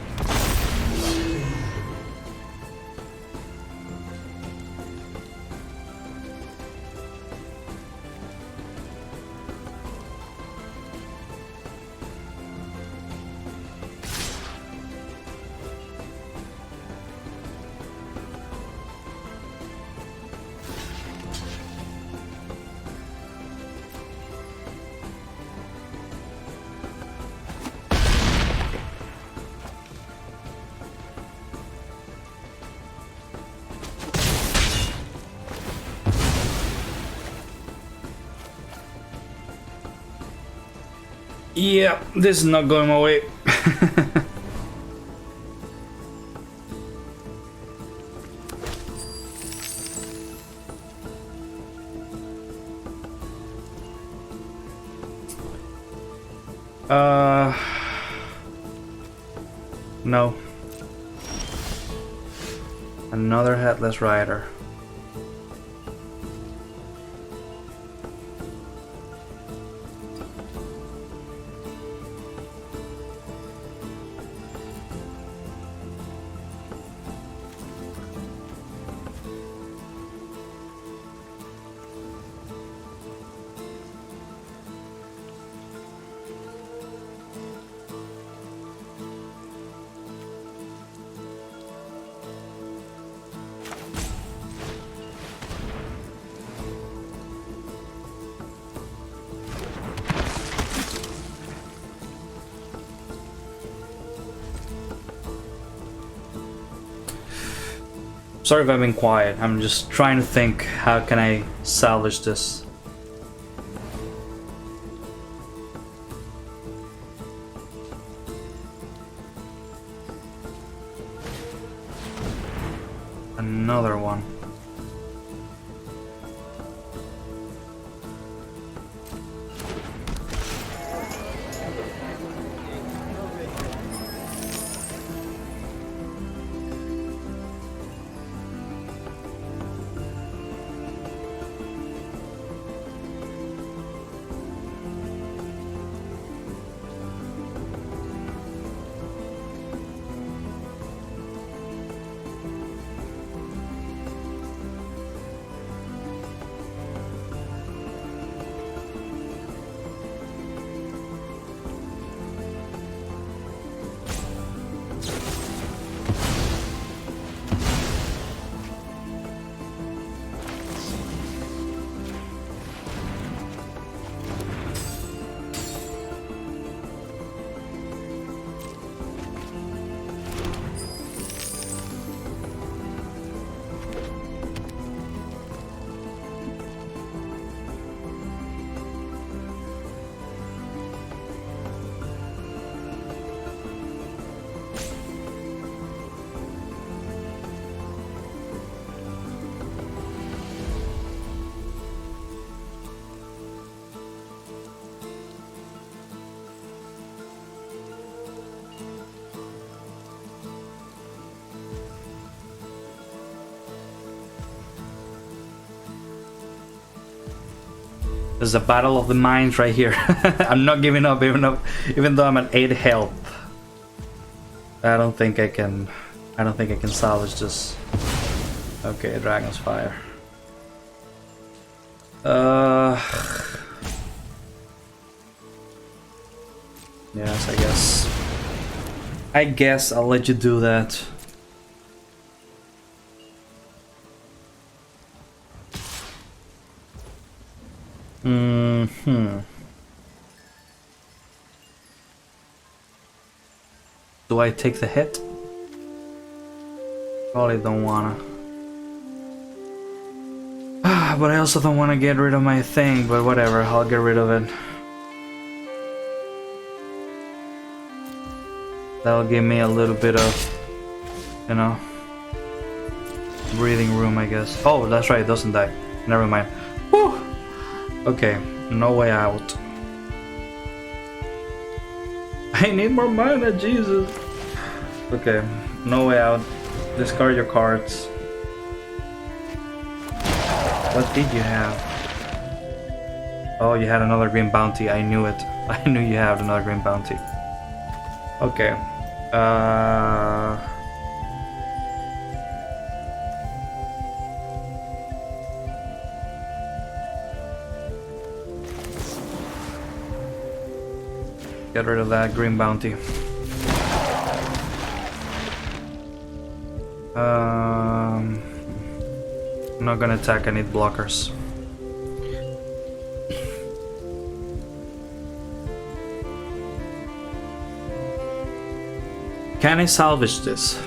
Yeah, this is not going my way. No. Another headless rider. Sorry if I've been quiet. I'm just trying to think, how can I salvage this? Another one. There's a battle of the minds right here. I'm not giving up, even though I'm at 8 health. I don't think I can salvage this. Okay, Dragon's Fire. Yes, I guess I'll let you do that. Do I take the hit? Probably don't wanna. But I also don't want to get rid of my thing, but whatever, I'll get rid of it. That'll give me a little bit of, you know, breathing room, I guess. Oh, that's right, it doesn't die. Never mind. Whew. Okay, no way out. I need more mana, Jesus. Okay, no way out. Discard your cards. What did you have? Oh, you had another green bounty. I knew it. I knew you had another green bounty. Okay. Get rid of that green bounty. I'm not gonna attack, I need blockers. Can I salvage this?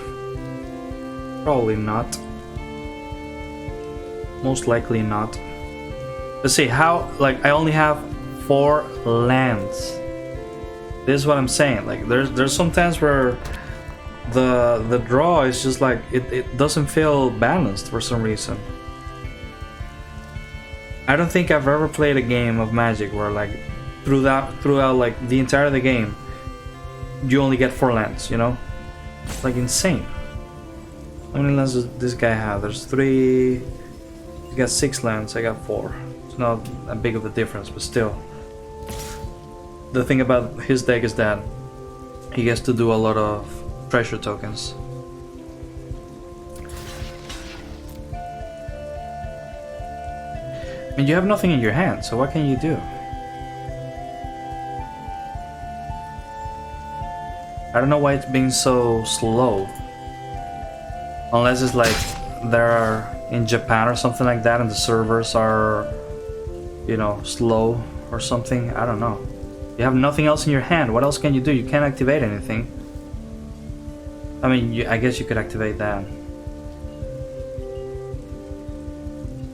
Probably not. Most likely not. Let's see, how, like, I only have 4 lands. This is what I'm saying. Like there's some times where the draw is just like it doesn't feel balanced for some reason. I don't think I've ever played a game of Magic where like throughout like the entire of the game you only get 4 lands, you know? It's like insane. How many lands does this guy have? There's 3. He got 6 lands, I got 4. It's not that big of a difference, but still. The thing about his deck is that he gets to do a lot of treasure tokens. I mean, you have nothing in your hand, so what can you do? I don't know why it's being so slow. Unless it's like they're in Japan or something like that and the servers are, you know, slow or something. I don't know. You have nothing else in your hand. What else can you do? You can't activate anything. I mean, I guess you could activate that.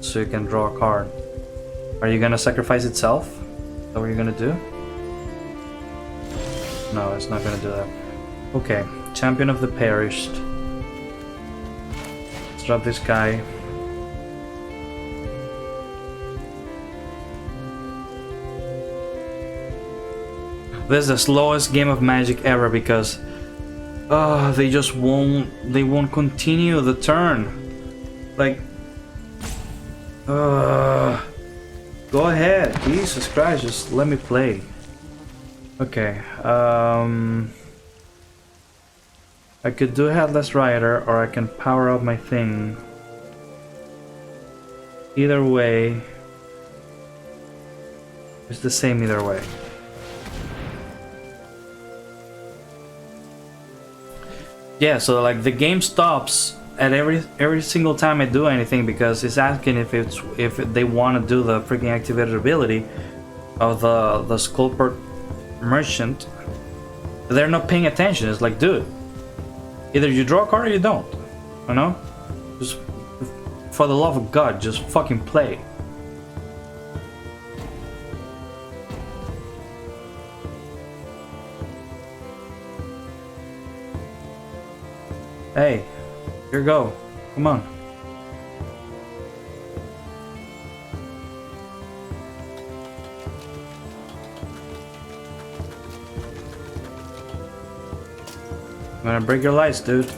So you can draw a card. Are you gonna sacrifice itself? Is that what you're gonna do? No, it's not gonna do that. Okay, Champion of the Perished. Let's drop this guy. This is the slowest game of Magic ever because they just won't continue the turn. Like go ahead, Jesus Christ, just let me play. Okay, I could do Headless Rider or I can power up my thing. Either way, it's the same either way. Yeah, so like the game stops at every single time I do anything because it's asking if they want to do the freaking activated ability of the Sculptor Merchant. They're not paying attention. It's like, dude, either you draw a card or you don't. You know? Just for the love of God, just fucking play. Hey, here you go. Come on. I'm gonna break your lights, dude.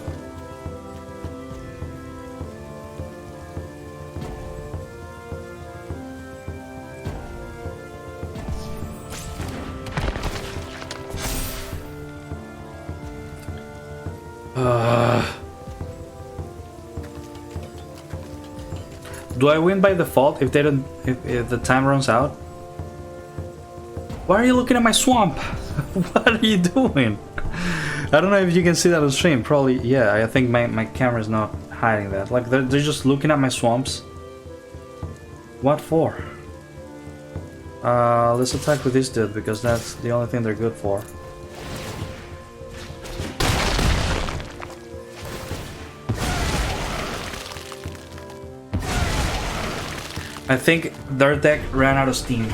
Do I win by default if they don't? If the time runs out? Why are you looking at my swamp? What are you doing? I don't know if you can see that on stream. Probably, yeah. I think my camera is not hiding that. Like they're just looking at my swamps. What for? Let's attack with this dude because that's the only thing they're good for. I think their deck ran out of steam.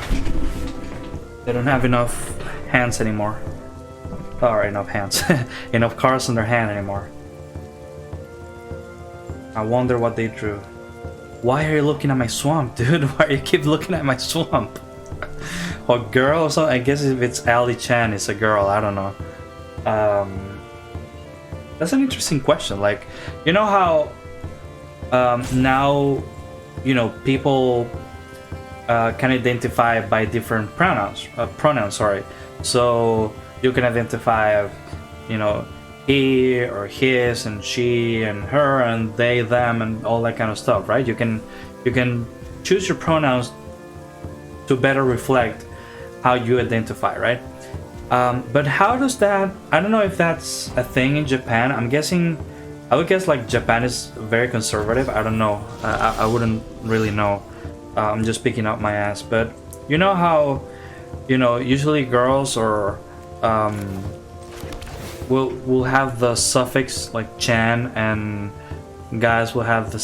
They don't have enough hands anymore. Or enough hands. Enough cards in their hand anymore. I wonder what they drew. Why are you looking at my swamp, dude? Why do you keep looking at my swamp? Or girl or something? I guess if it's Ali Chan, it's a girl. I don't know. That's an interesting question. Like, you know how now, you know, people can identify by different pronouns. Sorry. So you can identify, you know, he or his and she and her and they, them, and all that kind of stuff, right? You can choose your pronouns to better reflect how you identify, right? But how does that? I don't know if that's a thing in Japan. I'm guessing. I would guess like Japan is very conservative. I don't know. I wouldn't really know. I'm just picking up my ass. But you know how, you know, usually girls or will have the suffix like chan, and guys will have the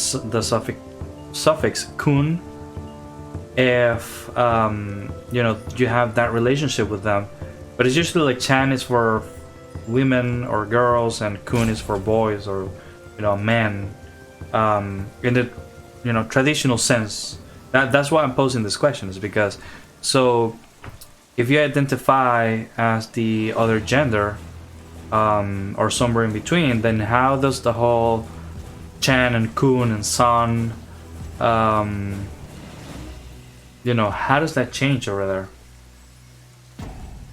suffix kun if you know, you have that relationship with them. But but it's usually like Chan is for women or girls, and Kun is for boys or men. In the traditional sense. That's why I'm posing this question, is because so if you identify as the other gender, or somewhere in between, then how does the whole Chan and Kun and San, how does that change over there?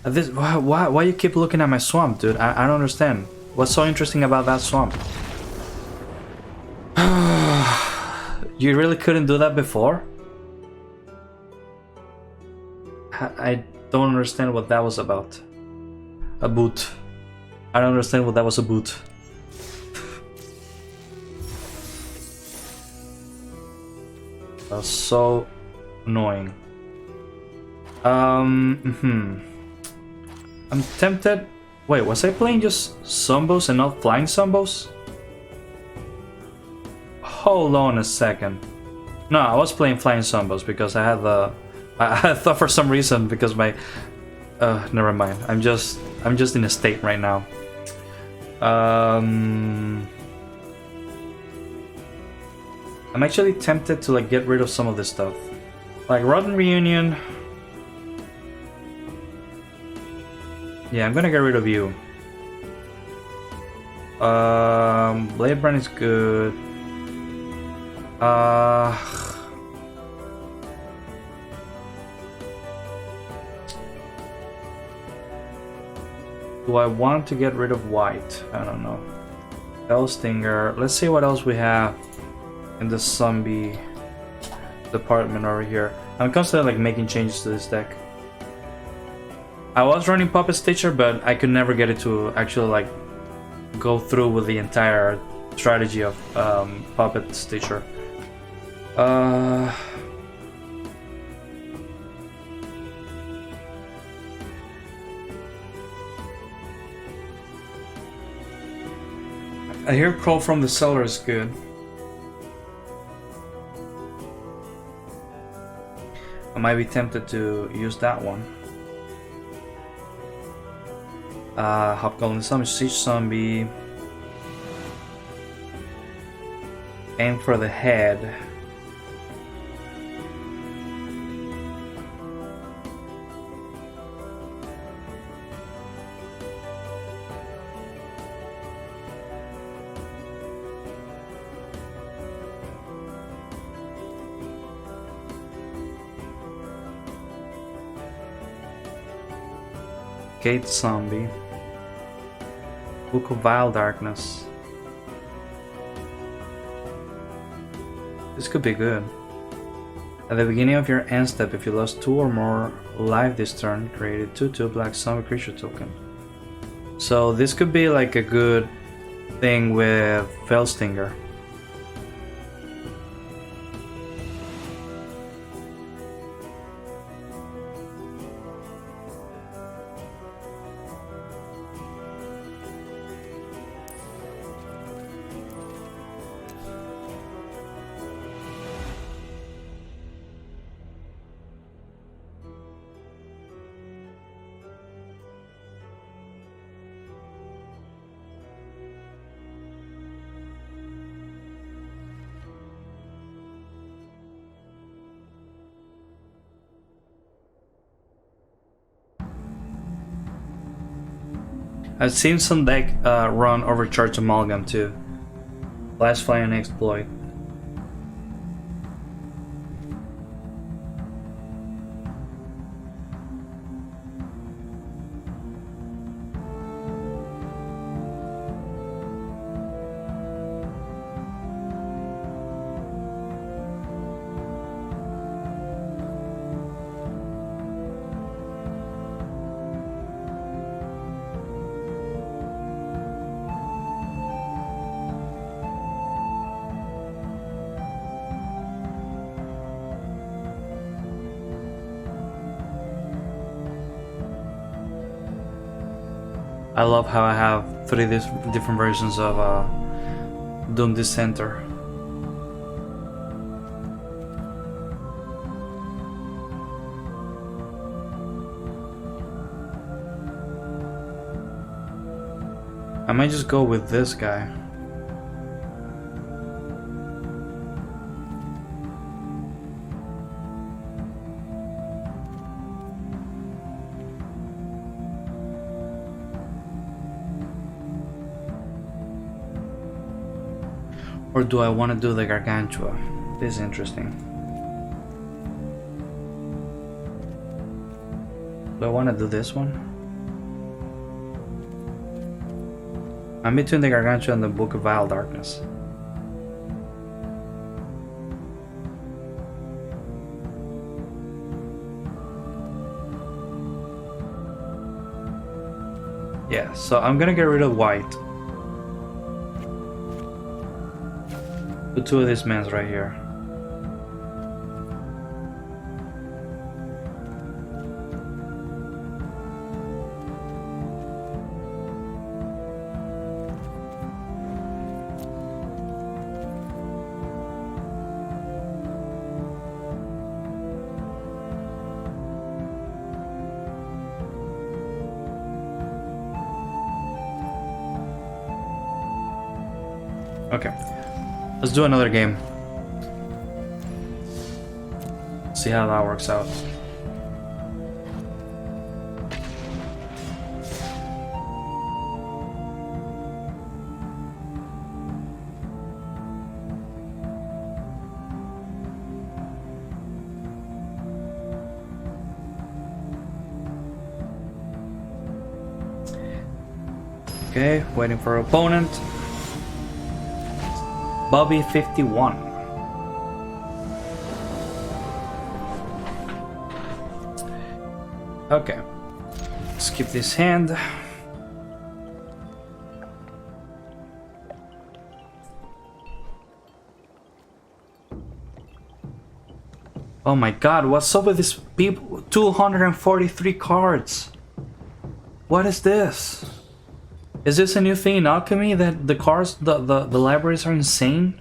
Why you keep looking at my swamp, dude? I don't understand. What's so interesting about that swamp? You really couldn't do that before? I don't understand what that was about. A boot. I don't understand what that was about. That's so annoying. I'm tempted. Wait, was I playing just Zumbos and not flying Zumbos? Hold on a second. No, I was playing flying Zumbos because I had the. I thought for some reason because my. Never mind. I'm just in a state right now. I'm actually tempted to like get rid of some of this stuff, like Rotten Reunion. Yeah, I'm gonna get rid of you. Blade Brand is good. Do I want to get rid of white? I don't know. Stinger. Let's see what else we have in the zombie department over here. I'm constantly like making changes to this deck. I was running Puppet Stitcher, but I could never get it to actually like go through with the entire strategy of Puppet Stitcher. I hear Call from the Cellar is good. I might be tempted to use that one. Hobgoblin Zombie, Siege Zombie. Aim for the head. Gate Zombie. Book of Vile Darkness. This could be good. At the beginning of your end step, if you lost 2 or more life this turn, create a 2/2 black zombie creature token. So this could be like a good thing with Stinger. I've seen some deck run Overcharge Amalgam too. Flash Fly and Exploit. I love how I have 3 different versions of Doom Dissenter. I might just go with this guy. Or do I want to do the Gargantua? This is interesting. Do I want to do this one? I'm between the Gargantua and the Book of Vile Darkness. Yeah, so I'm gonna get rid of white. Put two of these men right here. Okay, let's do another game. See how that works out. Okay, waiting for opponent. Bobby 51. Okay, skip this hand. Oh my god, what's up with these people? 243 cards. What is this? Is this a new thing in alchemy that the cards, the libraries are insane?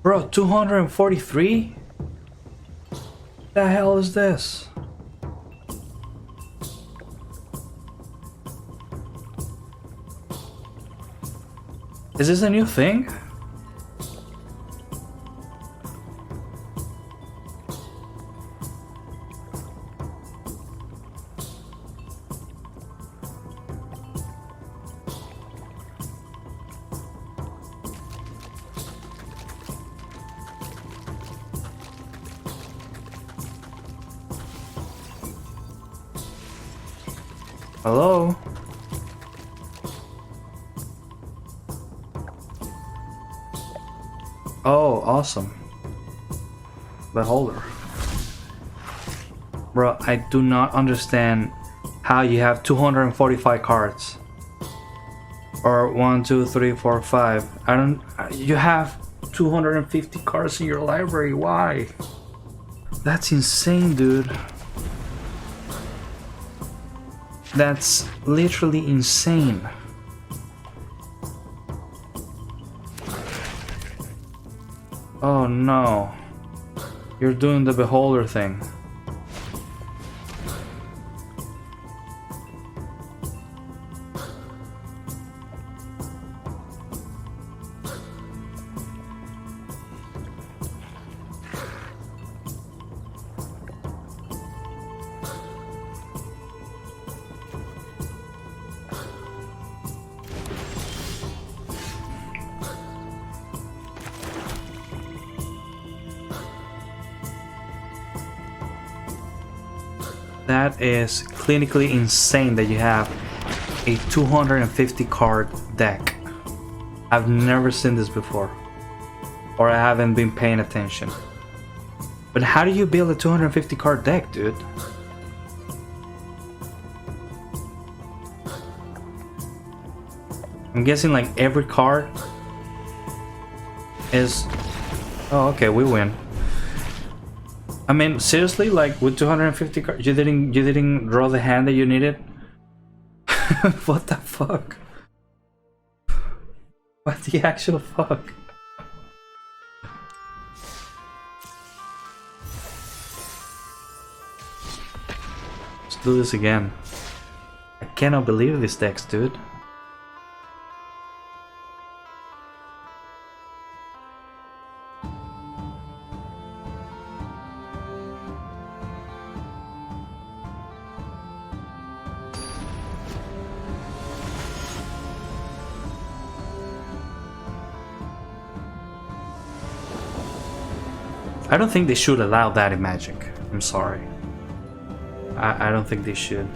Bro, 243? The hell is this? Is this a new thing? Hello? Oh, awesome. Beholder. Bro, I do not understand how you have 245 cards. Or 1, 2, 3, 4, 5. I don't... You have 250 cards in your library. Why? That's insane, dude. That's literally insane. Oh no. You're doing the beholder thing. That is clinically insane that you have a 250 card deck. I've never seen this before. Or I haven't been paying attention. But how do you build a 250 card deck, dude? I'm guessing like every card is... Oh, okay, we win. I mean, seriously, like with 250 cards, you didn't draw the hand that you needed? What the fuck? What the actual fuck? Let's do this again. I cannot believe these decks, dude. I don't think they should allow that in Magic. I'm sorry. I don't think they should.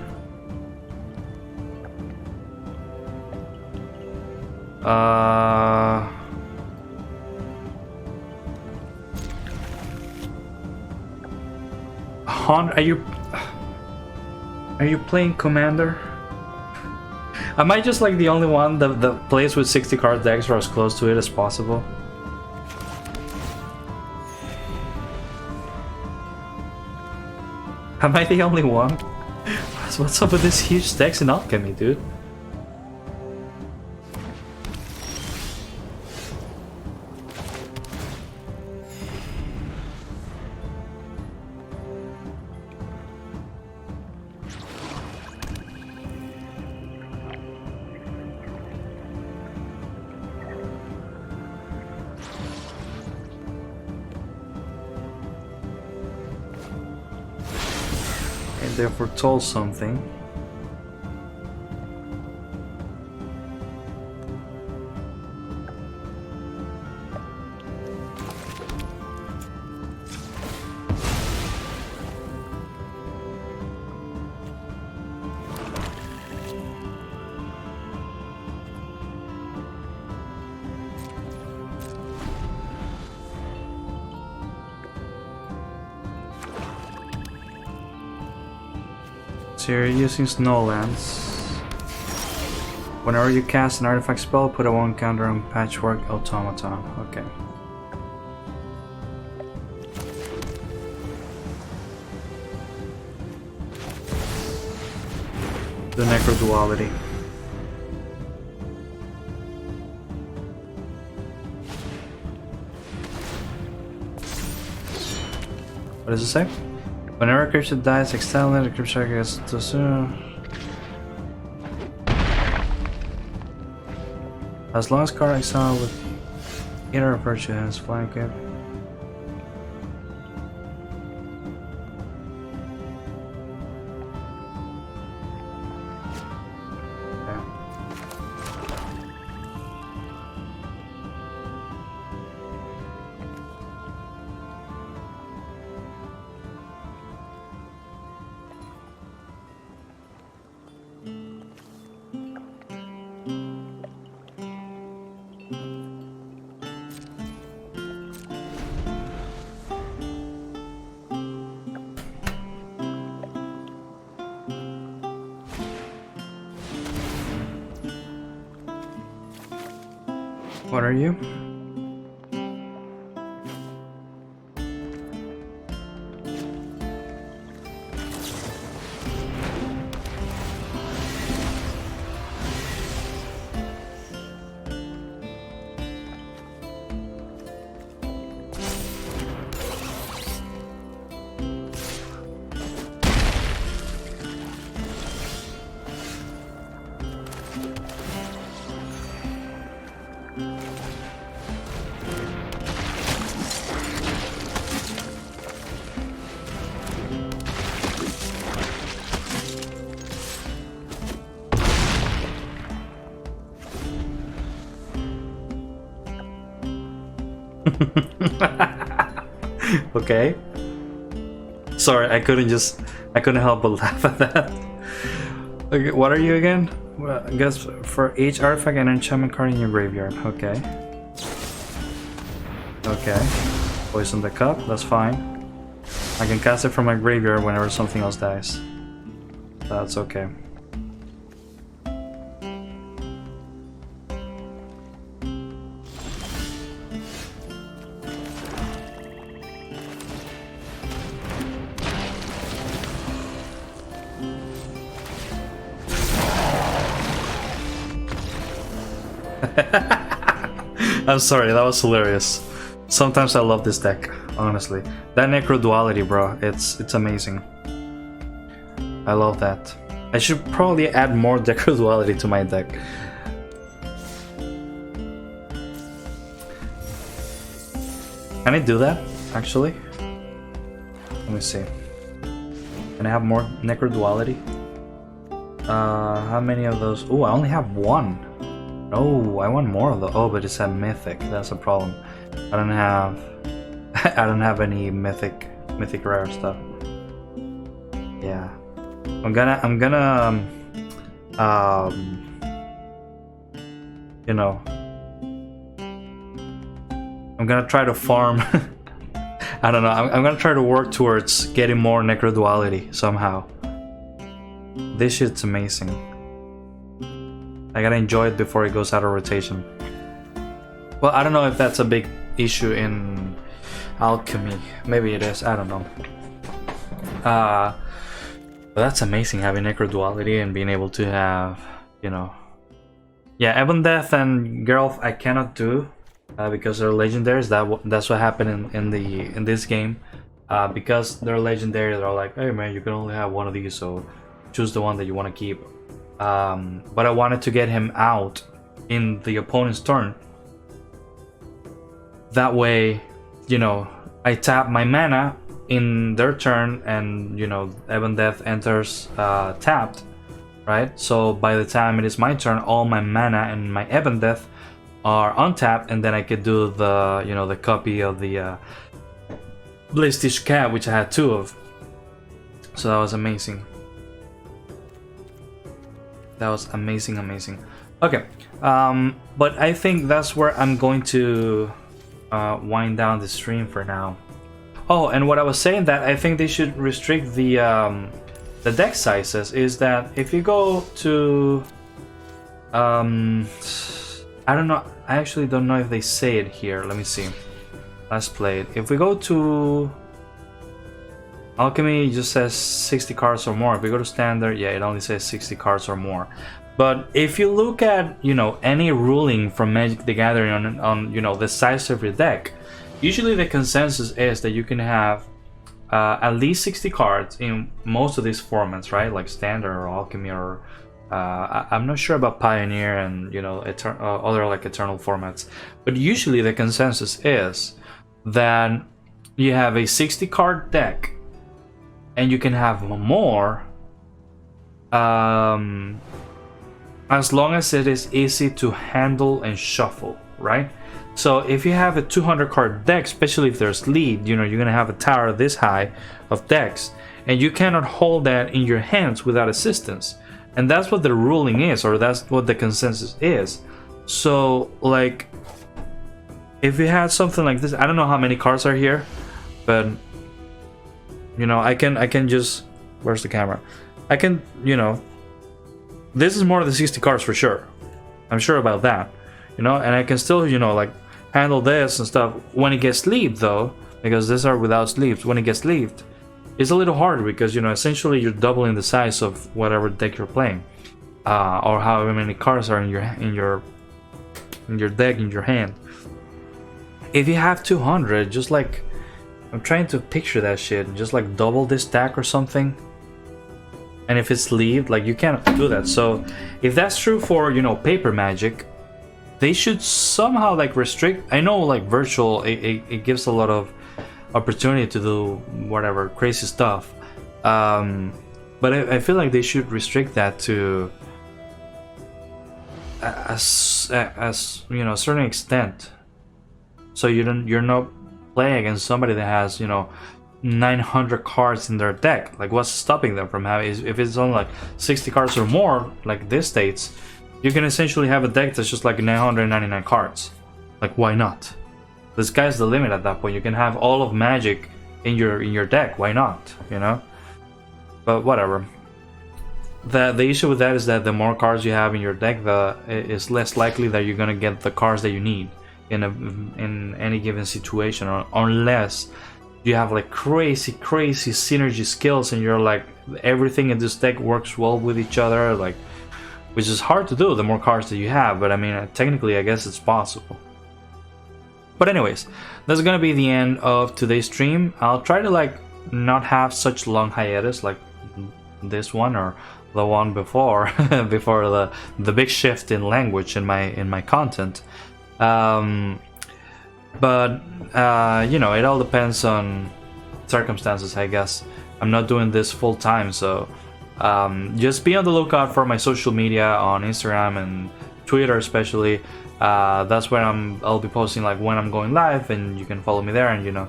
Are you playing Commander? Am I just like the only one that plays with 60 card decks or as close to it as possible? Am I the only one? What's up with this huge decks in Alchemy, dude? They foretold something. So you're using Snowlands. Whenever you cast an artifact spell, put a 1 counter on Patchwork Automaton. Okay. The Necro Duality. What does it say? Whenever a creature dies, exile it, a creature gets to soon. As long as card exile with either a virtue has flying cap. What are you? Okay. Sorry, I couldn't help but laugh at that. Okay, what are you again? Well, I guess for each artifact and enchantment card in your graveyard. Okay. Okay. Poison the cup, that's fine. I can cast it from my graveyard whenever something else dies. That's okay. I'm sorry, that was hilarious. Sometimes I love this deck, honestly. That Necro Duality, bro, it's amazing. I love that. I should probably add more Decker Duality to my deck. Can I do that, actually? Let me see. Can I have more Necro Duality? How many of those? Oh, I only have one. Oh, I want more of those. Oh, but it's a mythic. That's a problem. I don't have. I don't have any mythic rare stuff. Yeah, I'm gonna. You know, I'm gonna try to farm. I don't know. I'm gonna try to work towards getting more Necro Duality somehow. This shit's amazing. I gotta enjoy it before it goes out of rotation. Well, I don't know if that's a big issue in alchemy. Maybe it is. I don't know. But that's amazing having Necro Duality and being able to have, you know. Yeah, Ebon Death and Geralt I cannot do because they're legendaries. That's what happened in this game. Because they're legendary, they're like, hey man, you can only have one of these, so choose the one that you want to keep. But I wanted to get him out in the opponent's turn. That way, you know, I tap my mana in their turn, and you know, Ebon Death enters tapped, right? So by the time it is my turn, all my mana and my Ebon Death are untapped, and then I could do the, you know, the copy of the Blistish Cat, which I had 2 of. So that was amazing. That was amazing. Okay, but I think that's where I'm going to wind down the stream for now. Oh, and what I was saying, that I think they should restrict the deck sizes, is that if you go to I don't know, I actually don't know if they say it here. Let me see. Let's play it. If we go to Alchemy, it just says 60 cards or more. If we go to Standard, yeah, it only says 60 cards or more. But if you look at, you know, any ruling from Magic the Gathering on you know, the size of your deck, usually the consensus is that you can have at least 60 cards in most of these formats, right? Like Standard or Alchemy, or I'm not sure about Pioneer and, you know, other like Eternal formats. But usually the consensus is that you have a 60 card deck and you can have more as long as it is easy to handle and shuffle, right? So if you have a 200 card deck, especially if there's lead, you know, you're gonna have a tower this high of decks, and you cannot hold that in your hands without assistance. And that's what the ruling is, or that's what the consensus is. So like, if you had something like this, I don't know how many cards are here, but you know, I can just, where's the camera? I can, you know, this is more than 60 cards for sure. I'm sure about that, you know, and I can still, you know, like handle this and stuff. When it gets sleeved though, because these are without sleeves, when it gets sleeved, it's a little harder because, you know, essentially you're doubling the size of whatever deck you're playing, or however many cards are in your deck, in your hand. If you have 200, just like, I'm trying to picture that shit, just like double this stack or something. And if it's sleeved, like, you can't do that. So if that's true for, you know, paper Magic, they should somehow like restrict. I know like virtual, it gives a lot of opportunity to do whatever crazy stuff, but I feel like they should restrict that to as you know, a certain extent, so you're not playing against somebody that has, you know, 900 cards in their deck. Like, what's stopping them from having, if it's only like 60 cards or more, like this states, you can essentially have a deck that's just like 999 cards. Like, why not? The sky's the limit at that point. You can have all of Magic in your deck. Why not? You know. But whatever. The issue with that is that the more cards you have in your deck, it's less likely that you're gonna get the cards that you need in any given situation, or unless you have like crazy synergy skills and you're like, everything in this deck works well with each other, like, which is hard to do the more cards that you have. But I mean, technically, I guess it's possible. But anyways, that's gonna be the end of today's stream. I'll try to like not have such long hiatus, like this one or the one before, before the big shift in language in my content. But you know, it all depends on circumstances, I guess. I'm not doing this full time, so just be on the lookout for my social media on Instagram and Twitter, especially. That's where I'll be posting like when I'm going live, and you can follow me there, and you know,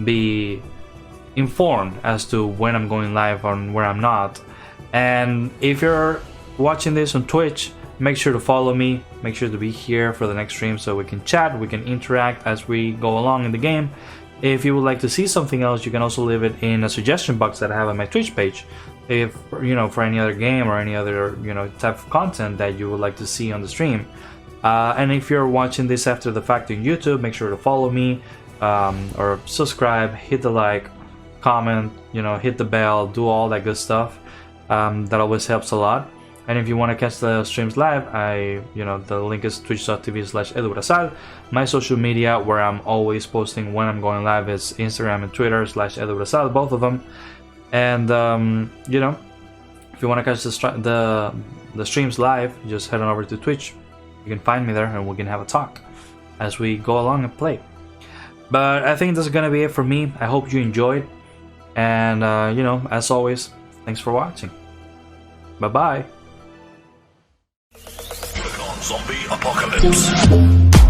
be informed as to when I'm going live and where I'm not. And if you're watching this on Twitch, make sure to follow me, make sure to be here for the next stream so we can chat, we can interact as we go along in the game. If you would like to see something else, you can also leave it in a suggestion box that I have on my Twitch page. If, you know, for any other game or any other, you know, type of content that you would like to see on the stream. And if you're watching this after the fact on YouTube, make sure to follow me, or subscribe, hit the like, comment, you know, hit the bell, do all that good stuff. That always helps a lot. And if you want to catch the streams live, you know, the link is twitch.tv/Edubrasal. My social media, where I'm always posting when I'm going live, is Instagram and Twitter /Edubrasal, both of them. And you know, if you want to catch the streams live, just head on over to Twitch. You can find me there, and we can have a talk as we go along and play. But I think that's gonna be it for me. I hope you enjoyed, and you know, as always, thanks for watching. Bye bye. Zombie apocalypse.